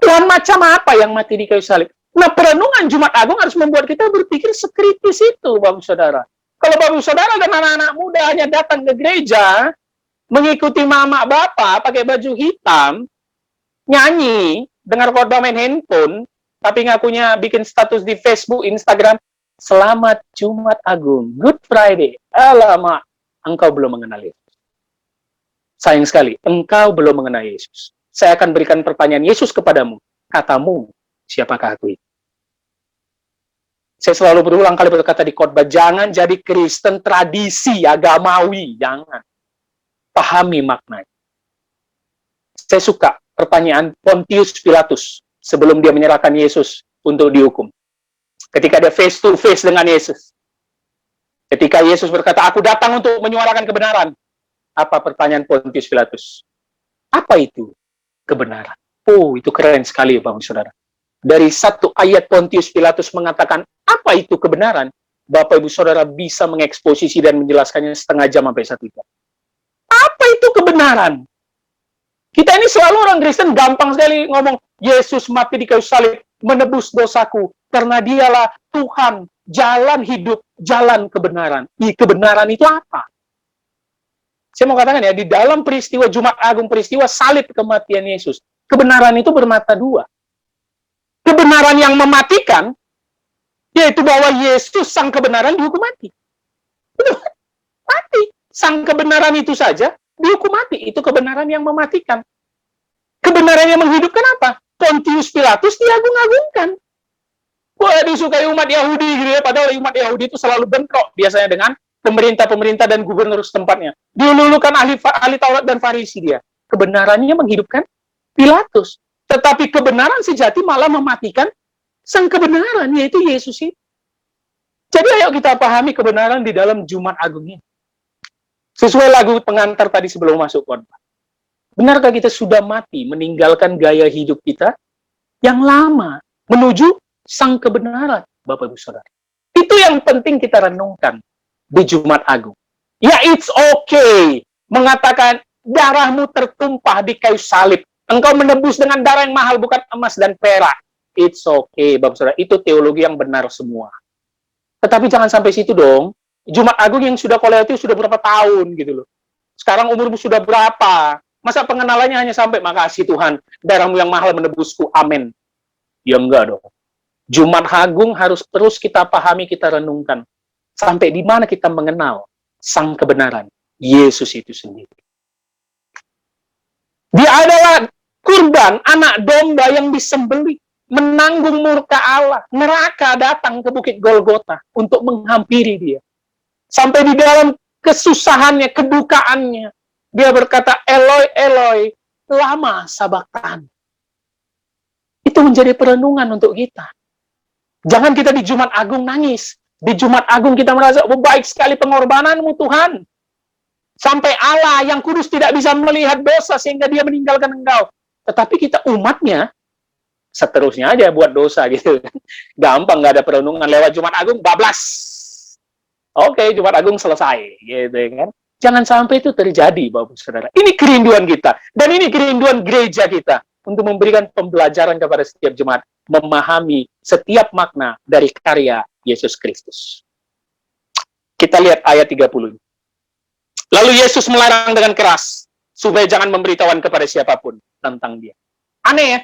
Tuhan macam apa yang mati di kayu salib? Nah, perenungan Jumat Agung harus membuat kita berpikir sekritis itu, Bapak Saudara. Kalau Bapak Saudara dan anak-anak muda hanya datang ke gereja, mengikuti mama bapak pakai baju hitam, nyanyi, dengar khotbah main handphone, tapi ngakunya bikin status di Facebook, Instagram, selamat Jumat Agung, Good Friday. Alamak, engkau belum mengenal Yesus. Sayang sekali, engkau belum mengenal Yesus. Saya akan berikan pertanyaan Yesus kepadamu. Katamu, siapakah aku itu? Saya selalu berulang kali berkata di khotbah, jangan jadi Kristen tradisi, agamawi. Jangan. Pahami maknanya. Saya suka pertanyaan Pontius Pilatus sebelum dia menyerahkan Yesus untuk dihukum. Ketika dia face to face dengan Yesus. Ketika Yesus berkata, aku datang untuk menyuarakan kebenaran. Apa pertanyaan Pontius Pilatus? Apa itu kebenaran? Oh, itu keren sekali, Bapak Saudara. Dari satu ayat Pontius Pilatus mengatakan, apa itu kebenaran? Bapak Ibu Saudara bisa mengeksposisi dan menjelaskannya setengah jam sampai 1 jam. Apa itu kebenaran? Kita ini selalu orang Kristen gampang sekali ngomong, Yesus mati di kayu salib, menebus dosaku, karena dialah Tuhan, jalan hidup, jalan kebenaran. Kebenaran itu apa? Saya mau katakan ya, di dalam peristiwa Jumat Agung, peristiwa salib kematian Yesus, kebenaran itu bermata dua. Kebenaran yang mematikan, yaitu bahwa Yesus sang kebenaran dihukum mati. Mati. Sang kebenaran itu saja dihukum mati. Itu kebenaran yang mematikan. Kebenaran yang menghidupkan apa? Pontius Pilatus diagung-agungkan. Wah, disukai umat Yahudi gitu ya. Padahal umat Yahudi itu selalu bentrok biasanya dengan pemerintah-pemerintah dan gubernur setempatnya. Dilulukan ahli Taurat dan Farisi dia. Kebenarannya menghidupkan Pilatus. Tetapi kebenaran sejati malah mematikan sang kebenaran, yaitu Yesus itu. Jadi ayo kita pahami kebenaran di dalam Jumat Agung ini. Sesuai lagu pengantar tadi sebelum masuk khotbah. Benarkah kita sudah mati meninggalkan gaya hidup kita yang lama menuju sang kebenaran, Bapak Ibu Saudara? Itu yang penting kita renungkan di Jumat Agung. Ya, it's okay mengatakan darahmu tertumpah di kayu salib. Engkau menebus dengan darah yang mahal, bukan emas dan perak. It's okay, Bapak Saudara. Itu teologi yang benar semua. Tetapi jangan sampai situ dong. Jumat Agung yang sudah kau lewati sudah berapa tahun gitu loh. Sekarang umurmu sudah berapa? Masa pengenalannya hanya sampai makasih Tuhan, darahmu yang mahal menebusku, amin. Ya enggak dong. Jumat Agung harus terus kita pahami, kita renungkan. Sampai di mana kita mengenal sang kebenaran, Yesus itu sendiri. Dia adalah kurban anak domba yang disembelih, menanggung murka Allah. Neraka datang ke Bukit Golgota untuk menghampiri dia. Sampai di dalam kesusahannya, kedukaannya, dia berkata, Eloi, Eloi, lama sabaktan. Itu menjadi perenungan untuk kita. Jangan kita di Jumat Agung nangis. Di Jumat Agung kita merasa, oh, baik sekali pengorbananmu Tuhan. Sampai Allah yang kudus tidak bisa melihat dosa sehingga dia meninggalkan engkau. Tetapi kita umatnya, seterusnya aja buat dosa gitu. Gampang, nggak ada perenungan lewat Jumat Agung, bablas. Oke, Jumat Agung selesai, gitu kan. Jangan sampai itu terjadi, Bapak Saudara. Ini kerinduan kita. Dan ini kerinduan gereja kita. Untuk memberikan pembelajaran kepada setiap jemaat. Memahami setiap makna dari karya Yesus Kristus. Kita lihat ayat 30. Lalu Yesus melarang dengan keras. Supaya jangan memberitahuan kepada siapapun tentang dia. Aneh ya?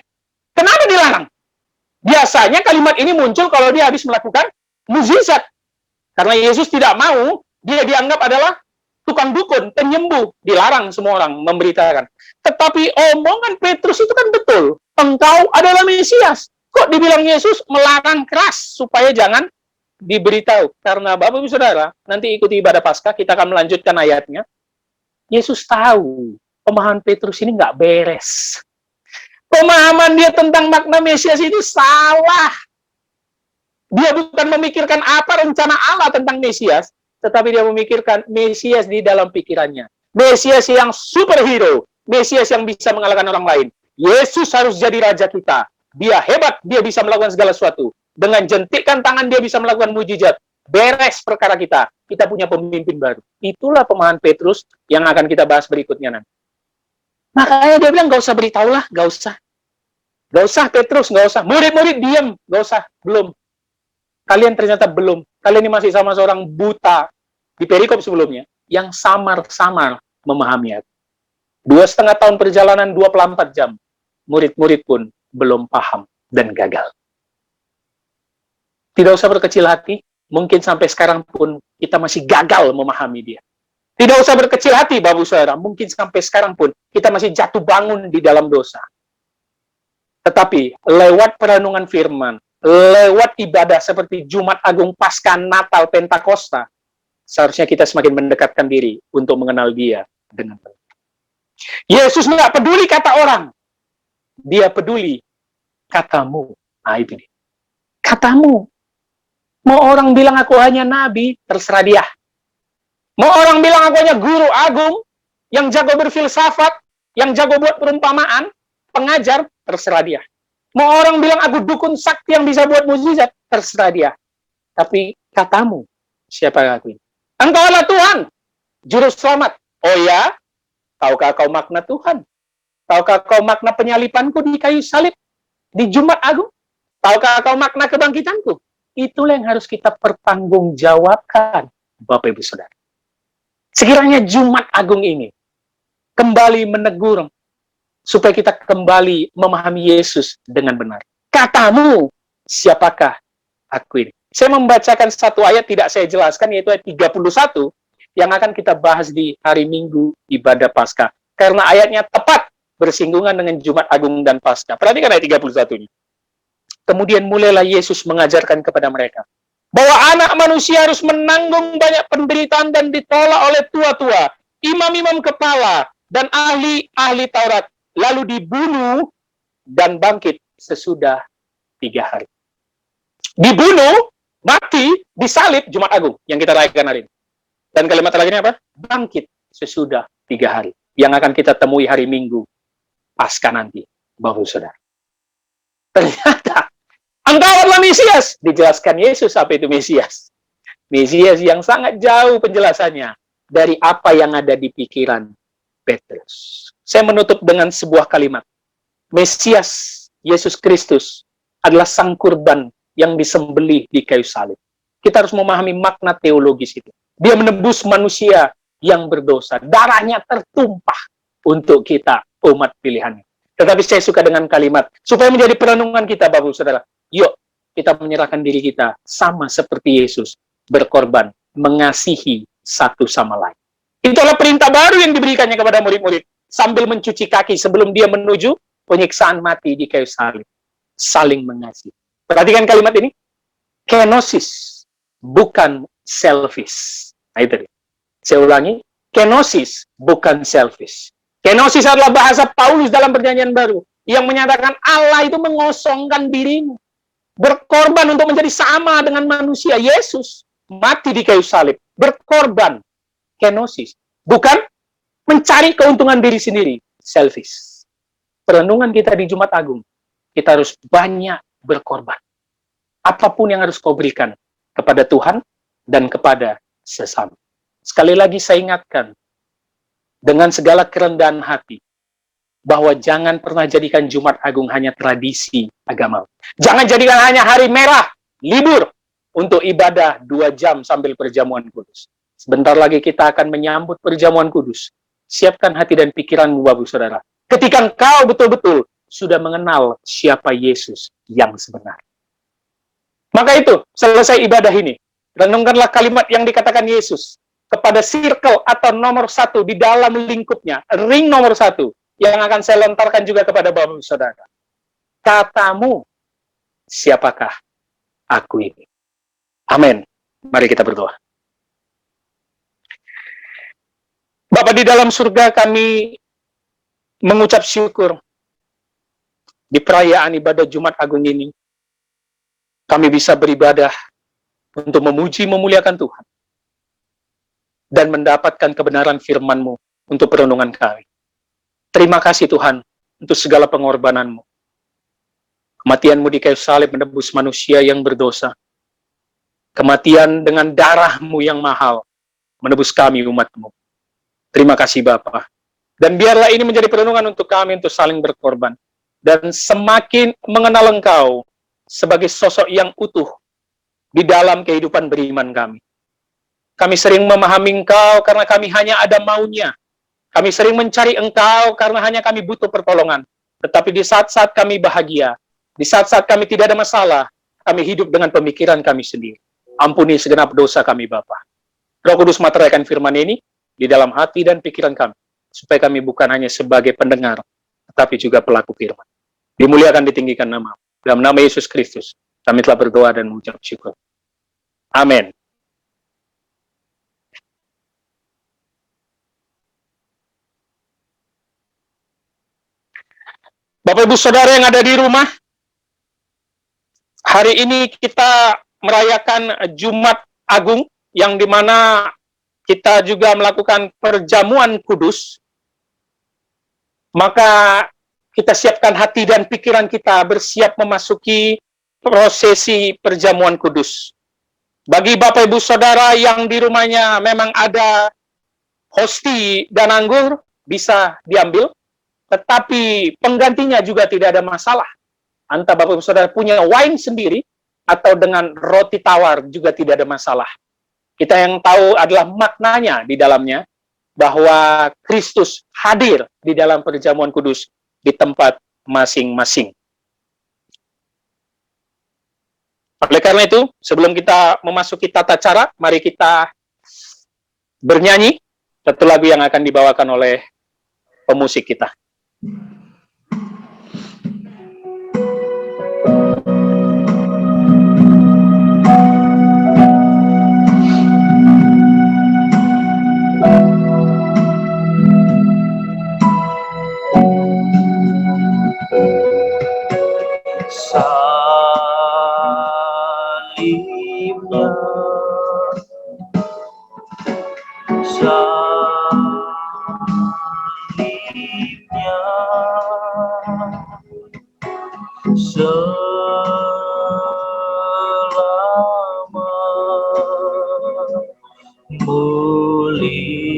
Kenapa dilarang? Biasanya kalimat ini muncul kalau dia habis melakukan mukjizat. Karena Yesus tidak mau dia dianggap adalah tukang dukun, penyembuh. Dilarang semua orang memberitakan. Tetapi omongan Petrus itu kan betul. Engkau adalah Mesias. Kok dibilang Yesus melarang keras supaya jangan diberitahu? Karena Bapak Ibu Saudara, nanti ikuti ibadah Paskah, kita akan melanjutkan ayatnya. Yesus tahu pemahaman Petrus ini nggak beres. Pemahaman dia tentang makna Mesias itu salah. Dia bukan memikirkan apa rencana Allah tentang Mesias, tetapi dia memikirkan Mesias di dalam pikirannya. Mesias yang superhero, Mesias yang bisa mengalahkan orang lain. Yesus harus jadi raja kita. Dia hebat, dia bisa melakukan segala sesuatu. Dengan jentikan tangan dia bisa melakukan mujizat. Beres perkara kita. Kita punya pemimpin baru. Itulah pemahaman Petrus yang akan kita bahas berikutnya nanti. Makanya dia bilang, gak usah beritahu lah, gak usah. Gak usah Petrus, gak usah. Murid-murid diam, gak usah, belum. Kalian ternyata belum. Kalian ini masih sama seorang buta di perikop sebelumnya yang samar-samar memahami itu. 2,5 tahun perjalanan, 24 jam. Murid-murid pun belum paham dan gagal. Tidak usah berkecil hati. Mungkin sampai sekarang pun kita masih gagal memahami dia. Tidak usah berkecil hati, Bapak Saudara. Mungkin sampai sekarang pun kita masih jatuh bangun di dalam dosa. Tetapi lewat perenungan firman, lewat ibadah seperti Jumat Agung, Paskah, Natal, Pentakosta, seharusnya kita semakin mendekatkan diri untuk mengenal dia dengan benar. Yesus nggak peduli kata orang. Dia peduli katamu. Nah, itu dia. Katamu. Mau orang bilang aku hanya nabi, terserah dia. Mau orang bilang aku hanya guru agung, yang jago berfilsafat, yang jago buat perumpamaan, pengajar, terserah dia. Mau orang bilang aku dukun sakti yang bisa buat mukjizat, terserah dia. Tapi katamu, siapa yang aku ini? Engkau adalah Tuhan, juru selamat. Oh ya? Tahukah kau makna Tuhan? Tahukah kau makna penyalipanku di kayu salib? Di Jumat Agung? Tahukah kau makna kebangkitanku? Itulah yang harus kita pertanggungjawabkan, Bapak Ibu Saudara. Sekiranya Jumat Agung ini kembali menegur supaya kita kembali memahami Yesus dengan benar. Katamu, siapakah aku ini? Saya membacakan satu ayat, tidak saya jelaskan, yaitu ayat 31, yang akan kita bahas di hari Minggu ibadah Paskah. Karena ayatnya tepat bersinggungan dengan Jumat Agung dan Paskah. Perhatikan ayat 31 ini. Kemudian mulailah Yesus mengajarkan kepada mereka bahwa anak manusia harus menanggung banyak penderitaan dan ditolak oleh tua-tua, imam-imam kepala, dan ahli-ahli Taurat, lalu dibunuh dan bangkit sesudah 3 hari. Dibunuh, mati, disalib Jumat Agung yang kita rayakan hari ini. Dan kalimat terakhirnya apa? Bangkit sesudah 3 hari. Yang akan kita temui hari Minggu Paskah nanti, Bapak Saudara. Ternyata engkau adalah Mesias. Dijelaskan Yesus apa itu Mesias. Mesias yang sangat jauh penjelasannya dari apa yang ada di pikiran Petrus. Saya menutup dengan sebuah kalimat. Mesias, Yesus Kristus, adalah sang kurban yang disembelih di kayu salib. Kita harus memahami makna teologis itu. Dia menebus manusia yang berdosa. Darahnya tertumpah untuk kita, umat pilihannya. Tetapi saya suka dengan kalimat, supaya menjadi perenungan kita, Bapak Saudara. Yuk, kita menyerahkan diri kita sama seperti Yesus, berkorban, mengasihi satu sama lain. Itulah perintah baru yang diberikannya kepada murid-murid, sambil mencuci kaki sebelum dia menuju penyiksaan mati di kayu salib. Saling mengasihi. Perhatikan kalimat ini. Kenosis, bukan selfish. Nah, itu dia. Saya ulangi. Kenosis, bukan selfish. Kenosis adalah bahasa Paulus dalam Perjanjian Baru yang menyatakan Allah itu mengosongkan dirimu, berkorban untuk menjadi sama dengan manusia. Yesus mati di kayu salib, berkorban. Kenosis, bukan mencari keuntungan diri sendiri, selfish. Perenungan kita di Jumat Agung, kita harus banyak berkorban. Apapun yang harus kau berikan kepada Tuhan dan kepada sesama. Sekali lagi saya ingatkan, dengan segala kerendahan hati, bahwa jangan pernah jadikan Jumat Agung hanya tradisi agama. Jangan jadikan hanya hari merah, libur, untuk ibadah 2 jam sambil perjamuan kudus. Sebentar lagi kita akan menyambut perjamuan kudus. Siapkan hati dan pikiranmu, Bapak Saudara. Ketika engkau betul-betul sudah mengenal siapa Yesus yang sebenar. Maka itu, selesai ibadah ini, renungkanlah kalimat yang dikatakan Yesus kepada circle atau nomor 1 di dalam lingkupnya, ring nomor 1, yang akan saya lontarkan juga kepada Bapak Saudara. Katamu, siapakah aku ini? Amin. Mari kita berdoa. Bapa di dalam surga, kami mengucap syukur di perayaan ibadah Jumat Agung ini. Kami bisa beribadah untuk memuji, memuliakan Tuhan, dan mendapatkan kebenaran firman-Mu untuk perenungan kami. Terima kasih Tuhan untuk segala pengorbanan-Mu. Kematian-Mu di kayu salib menebus manusia yang berdosa. Kematian dengan darah-Mu yang mahal menebus kami umat-Mu. Terima kasih Bapa. Dan biarlah ini menjadi perenungan untuk kami untuk saling berkorban. Dan semakin mengenal Engkau sebagai sosok yang utuh di dalam kehidupan beriman kami. Kami sering memahami Engkau karena kami hanya ada maunya. Kami sering mencari Engkau karena hanya kami butuh pertolongan. Tetapi di saat-saat kami bahagia, di saat-saat kami tidak ada masalah, kami hidup dengan pemikiran kami sendiri. Ampuni segenap dosa kami Bapa. Roh Kudus materaikan firman ini di dalam hati dan pikiran kami, supaya kami bukan hanya sebagai pendengar, tetapi juga pelaku firman. Dimuliakan, ditinggikan nama. Dalam nama Yesus Kristus, kami telah berdoa dan mengucap syukur. Amin. Bapak Ibu Saudara yang ada di rumah, hari ini kita merayakan Jumat Agung, yang dimana kita juga melakukan perjamuan kudus. Maka kita siapkan hati dan pikiran kita bersiap memasuki prosesi perjamuan kudus. Bagi Bapak Ibu Saudara yang di rumahnya memang ada hosti dan anggur, bisa diambil. Tetapi penggantinya juga tidak ada masalah. Entah Bapak Ibu Saudara punya wine sendiri, atau dengan roti tawar juga tidak ada masalah. Kita yang tahu adalah maknanya di dalamnya, bahwa Kristus hadir di dalam perjamuan kudus di tempat masing-masing. Oleh karena itu, sebelum kita memasuki tata cara, mari kita bernyanyi satu lagu yang akan dibawakan oleh pemusik kita. Salibnya, salibnya, selama mulia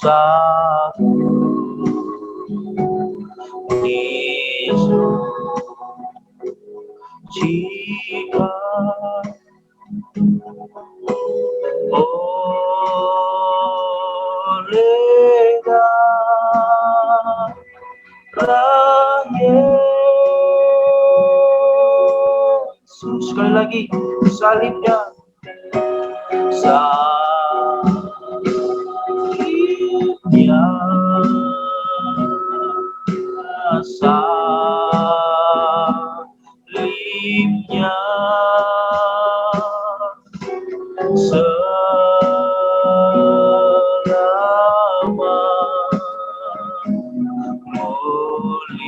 dosaku, Yesus, jika oleh darah Yesus, sekali lagi, salibnya, salibnya, salibnya, selama mulia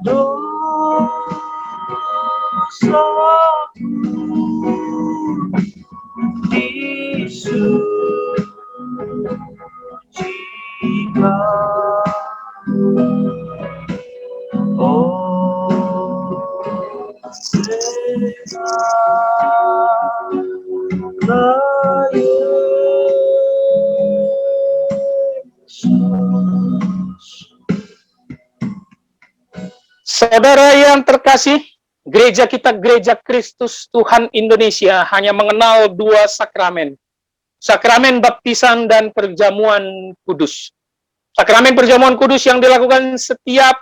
dosaku, disuci Saudara yang terkasih, gereja kita, Gereja Kristus Tuhan Indonesia, hanya mengenal dua sakramen. Sakramen baptisan dan perjamuan kudus. Sakramen perjamuan kudus yang dilakukan setiap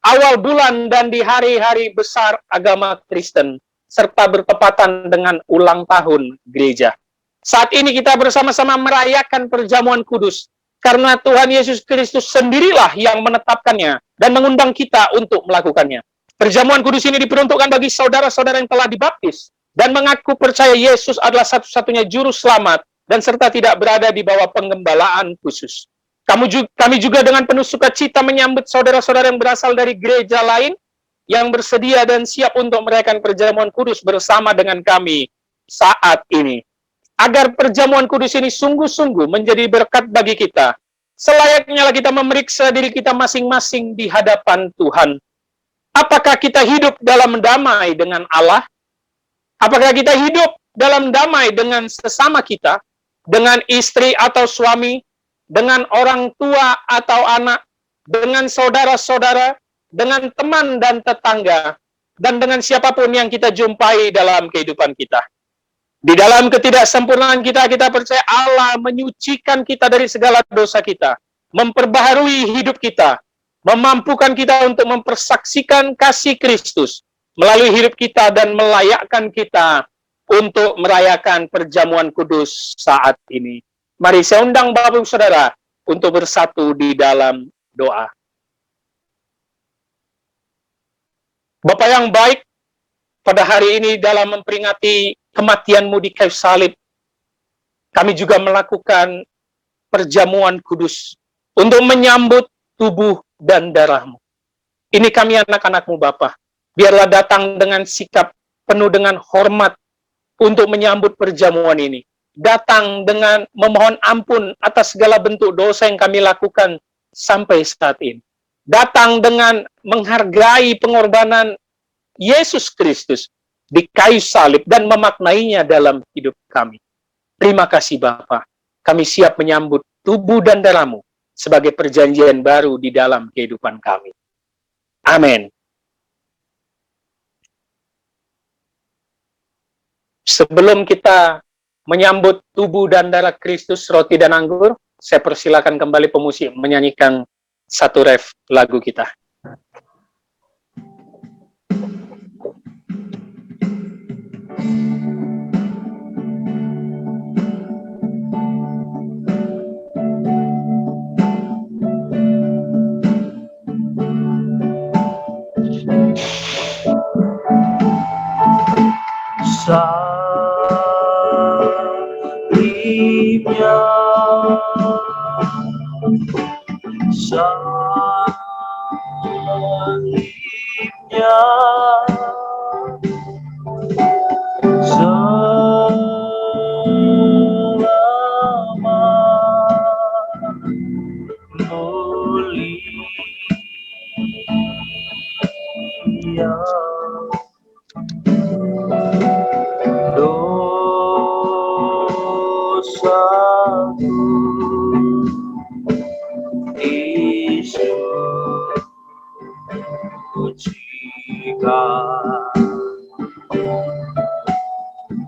awal bulan dan di hari-hari besar agama Kristen, serta bertepatan dengan ulang tahun gereja. Saat ini kita bersama-sama merayakan perjamuan kudus, karena Tuhan Yesus Kristus sendirilah yang menetapkannya dan mengundang kita untuk melakukannya. Perjamuan kudus ini diperuntukkan bagi saudara-saudara yang telah dibaptis dan mengaku percaya Yesus adalah satu-satunya juru selamat dan serta tidak berada di bawah penggembalaan khusus. Kami juga dengan penuh sukacita menyambut saudara-saudara yang berasal dari gereja lain yang bersedia dan siap untuk merayakan perjamuan kudus bersama dengan kami saat ini. Agar perjamuan kudus ini sungguh-sungguh menjadi berkat bagi kita, selayaknya kita memeriksa diri kita masing-masing di hadapan Tuhan. Apakah kita hidup dalam damai dengan Allah? Apakah kita hidup dalam damai dengan sesama kita, dengan istri atau suami, dengan orang tua atau anak, dengan saudara-saudara, dengan teman dan tetangga, dan dengan siapapun yang kita jumpai dalam kehidupan kita? Di dalam ketidaksempurnaan kita, kita percaya Allah menyucikan kita dari segala dosa kita, memperbaharui hidup kita, memampukan kita untuk mempersaksikan kasih Kristus melalui hidup kita dan melayakkan kita untuk merayakan perjamuan kudus saat ini. Mari saya undang Bapak Ibu Saudara untuk bersatu di dalam doa. Bapak yang baik, pada hari ini dalam memperingati kematian-Mu di kayu salib, kami juga melakukan perjamuan kudus untuk menyambut tubuh dan darah-Mu. Ini kami anak-anak-Mu Bapa, biarlah datang dengan sikap penuh dengan hormat untuk menyambut perjamuan ini. Datang dengan memohon ampun atas segala bentuk dosa yang kami lakukan sampai saat ini. Datang dengan menghargai pengorbanan Yesus Kristus di kayu salib dan memaknainya dalam hidup kami. Terima kasih Bapa. Kami siap menyambut tubuh dan darah-Mu sebagai perjanjian baru di dalam kehidupan kami. Amin. Sebelum kita menyambut tubuh dan darah Kristus, roti dan anggur, saya persilakan kembali pemusik menyanyikan satu ref lagu kita. Salibnya, salibnya, selama mulia. Dosaku disucikan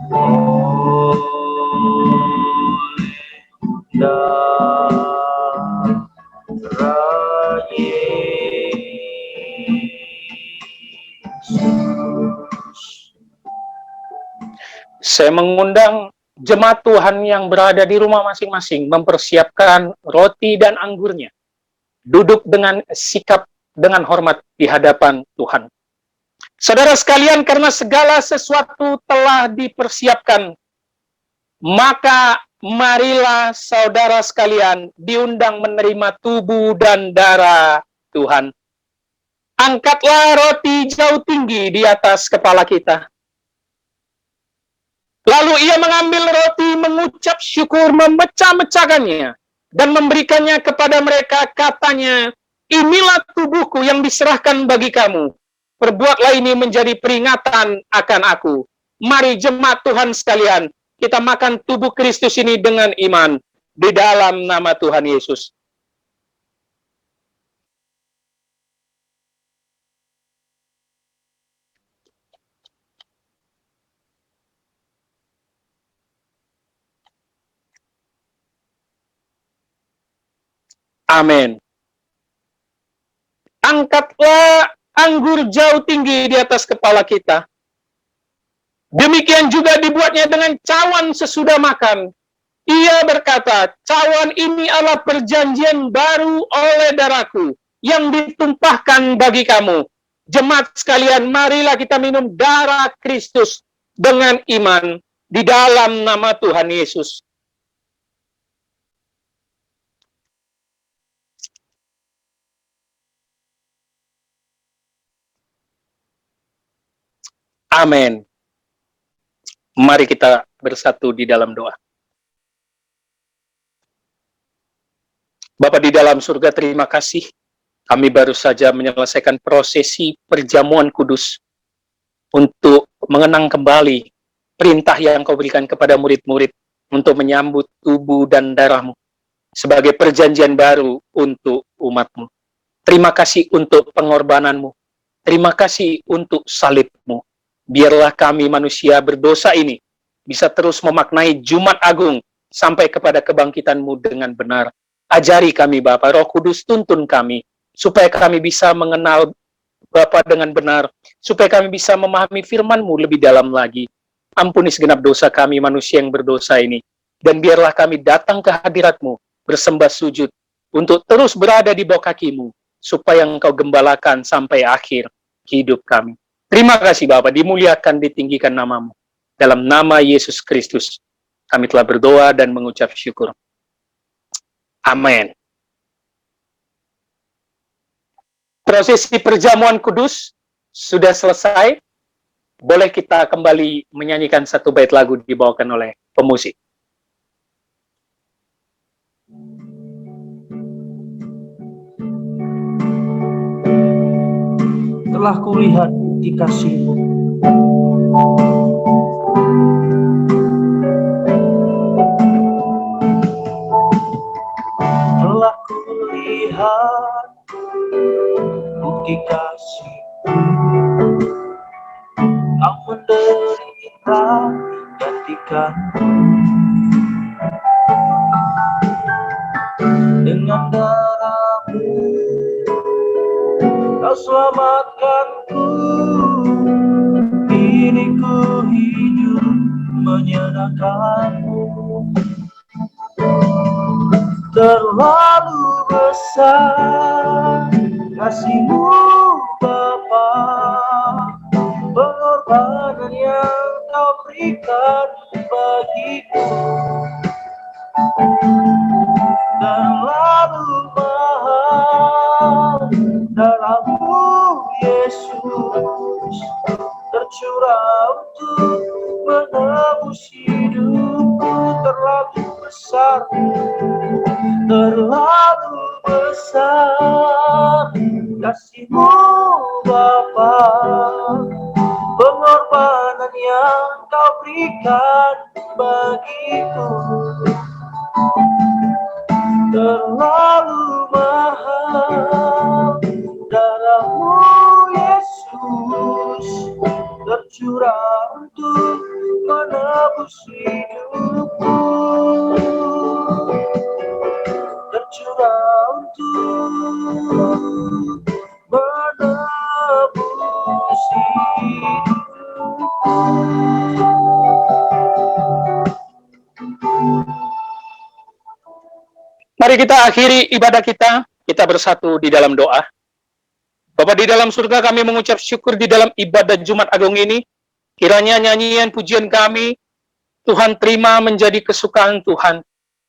oleh darah Yesus. Saya mengundang jemaat Tuhan yang berada di rumah masing-masing mempersiapkan roti dan anggurnya. Duduk dengan sikap dengan hormat di hadapan Tuhan. Saudara sekalian, karena segala sesuatu telah dipersiapkan, maka marilah saudara sekalian diundang menerima tubuh dan darah Tuhan. Angkatlah roti jauh tinggi di atas kepala kita. Lalu ia mengambil roti, mengucap syukur, memecah-mecahkannya, dan memberikannya kepada mereka, katanya, inilah tubuhku yang diserahkan bagi kamu. Perbuatlah ini menjadi peringatan akan aku. Mari jemaat Tuhan sekalian, kita makan tubuh Kristus ini dengan iman di dalam nama Tuhan Yesus. Amin. Angkatlah anggur jauh tinggi di atas kepala kita. Demikian juga dibuatnya dengan cawan sesudah makan. Ia berkata, cawan ini adalah perjanjian baru oleh darahku yang ditumpahkan bagi kamu. Jemaat sekalian, marilah kita minum darah Kristus dengan iman di dalam nama Tuhan Yesus. Amin. Mari kita bersatu di dalam doa. Bapa di dalam surga, terima kasih. Kami baru saja menyelesaikan prosesi perjamuan kudus untuk mengenang kembali perintah yang Kau berikan kepada murid-murid untuk menyambut tubuh dan darah-Mu sebagai perjanjian baru untuk umat-Mu. Terima kasih untuk pengorbanan-Mu. Terima kasih untuk salib-Mu. Biarlah kami manusia berdosa ini bisa terus memaknai Jumat Agung sampai kepada kebangkitan-Mu dengan benar. Ajari kami Bapa, Roh Kudus tuntun kami, supaya kami bisa mengenal Bapa dengan benar, supaya kami bisa memahami firman-Mu lebih dalam lagi. Ampuni segenap dosa kami manusia yang berdosa ini, dan biarlah kami datang ke hadirat-Mu, bersembah sujud, untuk terus berada di bawah kaki-Mu, supaya Engkau gembalakan sampai akhir hidup kami. Terima kasih Bapa, dimuliakan, ditinggikan nama-Mu. Dalam nama Yesus Kristus, kami telah berdoa dan mengucap syukur. Amin. Prosesi perjamuan kudus sudah selesai. Boleh kita kembali menyanyikan satu bait lagu dibawakan oleh pemusik. Telah kulihat bukti kasih-Mu, telah kulihat bukti kasih, Kau menderita gantikan dengan darah-Mu, Kau selamatkanku. Kini ku hidup menyenangkan-Mu. Terlalu besar kasih-Mu Bapa, pengorbanan yang Kau berikan bagiku. Terlalu mahal darah-Mu Yesus, tercurah untuk menebus hidupku. Terlalu besar, terlalu besar kasih-Mu Bapa, pengorbanan yang Kau berikan bagiku. Terlalu mahal darah-Mu Yesus, tercurah untuk menebus hidupku. Tercurah untuk menebus hidupku. Mari kita akhiri ibadah kita bersatu di dalam doa. Bapa di dalam surga, kami mengucap syukur di dalam ibadah Jumat Agung ini. Kiranya nyanyian pujian kami, Tuhan terima menjadi kesukaan Tuhan,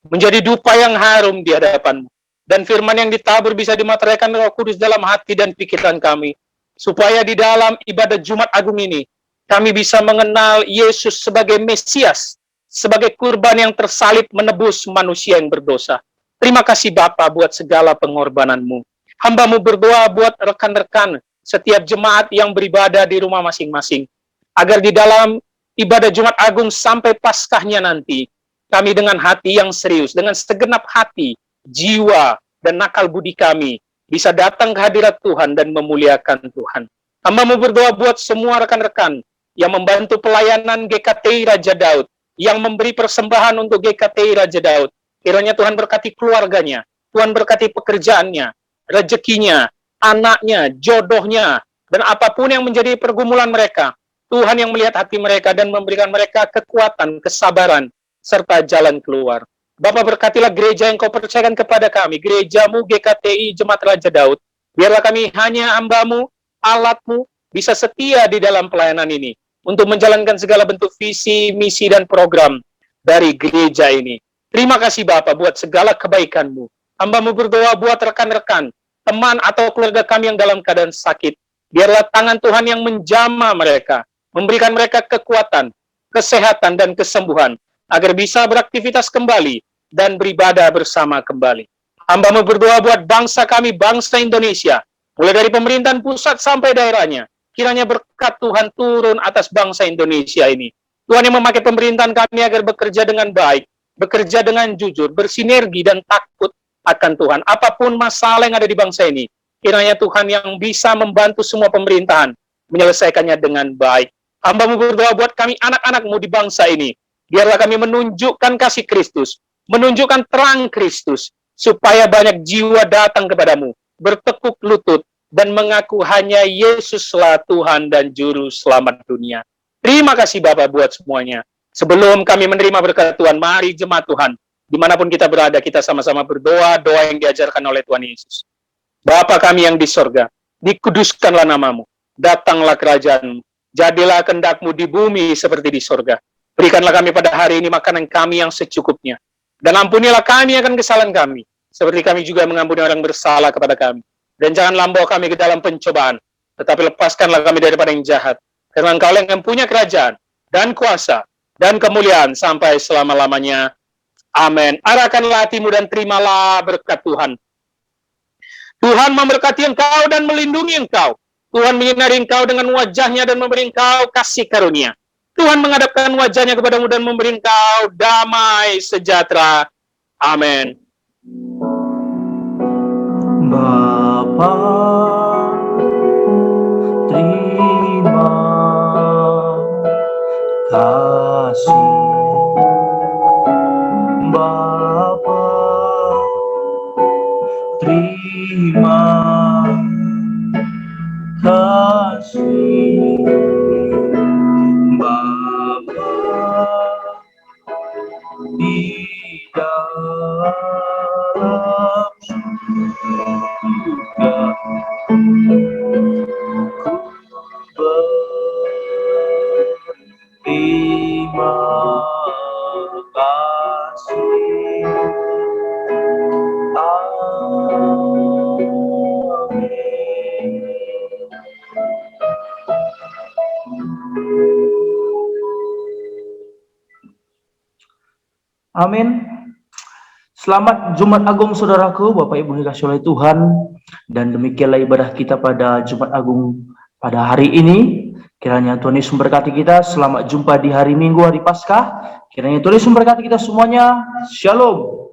menjadi dupa yang harum di hadapan-Mu. Dan firman yang ditabur bisa dimateraikan Roh Kudus dalam hati dan pikiran kami. Supaya di dalam ibadah Jumat Agung ini, kami bisa mengenal Yesus sebagai Mesias, sebagai kurban yang tersalib menebus manusia yang berdosa. Terima kasih Bapa buat segala pengorbanan-Mu. Hamba-Mu berdoa buat rekan-rekan setiap jemaat yang beribadah di rumah masing-masing. Agar di dalam ibadah Jumat Agung sampai Paskahnya nanti, kami dengan hati yang serius, dengan segenap hati, jiwa, dan nakal budi kami, bisa datang ke hadirat Tuhan dan memuliakan Tuhan. Hamba-Mu berdoa buat semua rekan-rekan yang membantu pelayanan GKTI Raja Daud, yang memberi persembahan untuk GKTI Raja Daud. Kiranya Tuhan berkati keluarganya, Tuhan berkati pekerjaannya, rezekinya, anaknya, jodohnya, dan apapun yang menjadi pergumulan mereka. Tuhan yang melihat hati mereka dan memberikan mereka kekuatan, kesabaran, serta jalan keluar. Bapa, berkatilah gereja yang Kau percayakan kepada kami, gereja-Mu GKTI Jemaat Raja Daud. Biarlah kami hanya hamba-Mu, alat-Mu, bisa setia di dalam pelayanan ini, untuk menjalankan segala bentuk visi, misi, dan program dari gereja ini. Terima kasih Bapa buat segala kebaikan-Mu. Hamba-Mu berdoa buat rekan-rekan, teman atau keluarga kami yang dalam keadaan sakit. Biarlah tangan Tuhan yang menjamah mereka, memberikan mereka kekuatan, kesehatan, dan kesembuhan, agar bisa beraktivitas kembali dan beribadah bersama kembali. Hamba-Mu berdoa buat bangsa kami, bangsa Indonesia, mulai dari pemerintahan pusat sampai daerahnya. Kiranya berkat Tuhan turun atas bangsa Indonesia ini. Tuhan yang memakai pemerintahan kami agar bekerja dengan baik, bekerja dengan jujur, bersinergi, dan takut akan Tuhan. Apapun masalah yang ada di bangsa ini, kiranya Tuhan yang bisa membantu semua pemerintahan menyelesaikannya dengan baik. Hamba-Mu berdoa buat kami anak-anak-Mu di bangsa ini. Biarlah kami menunjukkan kasih Kristus, menunjukkan terang Kristus, supaya banyak jiwa datang kepadamu, bertekuk lutut, dan mengaku hanya Yesuslah Tuhan dan Juru Selamat dunia. Terima kasih Bapa buat semuanya. Sebelum kami menerima berkat Tuhan, mari jemaat Tuhan, dimanapun kita berada, kita sama-sama berdoa, doa yang diajarkan oleh Tuhan Yesus. Bapa kami yang di sorga, dikuduskanlah namamu, datanglah kerajaan-Mu, jadilah kehendak-Mu di bumi seperti di sorga. Berikanlah kami pada hari ini makanan kami yang secukupnya, dan ampunilah kami akan kesalahan kami, seperti kami juga mengampuni orang bersalah kepada kami. Dan janganlah membawa kami ke dalam pencobaan, tetapi lepaskanlah kami daripada yang jahat, karena Engkau yang punya kerajaan, dan kuasa, dan kemuliaan sampai selama-lamanya. Amin. Arahkanlah hatimu dan terimalah berkat Tuhan. Tuhan memberkati engkau dan melindungi engkau. Tuhan menyinari engkau dengan wajahnya dan memberi engkau kasih karunia. Tuhan menghadapkan wajahnya kepadamu dan memberi engkau damai sejahtera. Amin. Bapa, terima kasih. Bapa, terima kasih. Bapa, di dalam surga, ku berterima kasih. Amin. Selamat Jumat Agung saudaraku, Bapak Ibu dikasihi oleh Tuhan. Dan demikianlah ibadah kita pada Jumat Agung pada hari ini. Kiranya Tuhan Yesus memberkati kita. Selamat jumpa di hari Minggu, hari Paskah. Kiranya Tuhan Yesus memberkati kita semuanya. Shalom.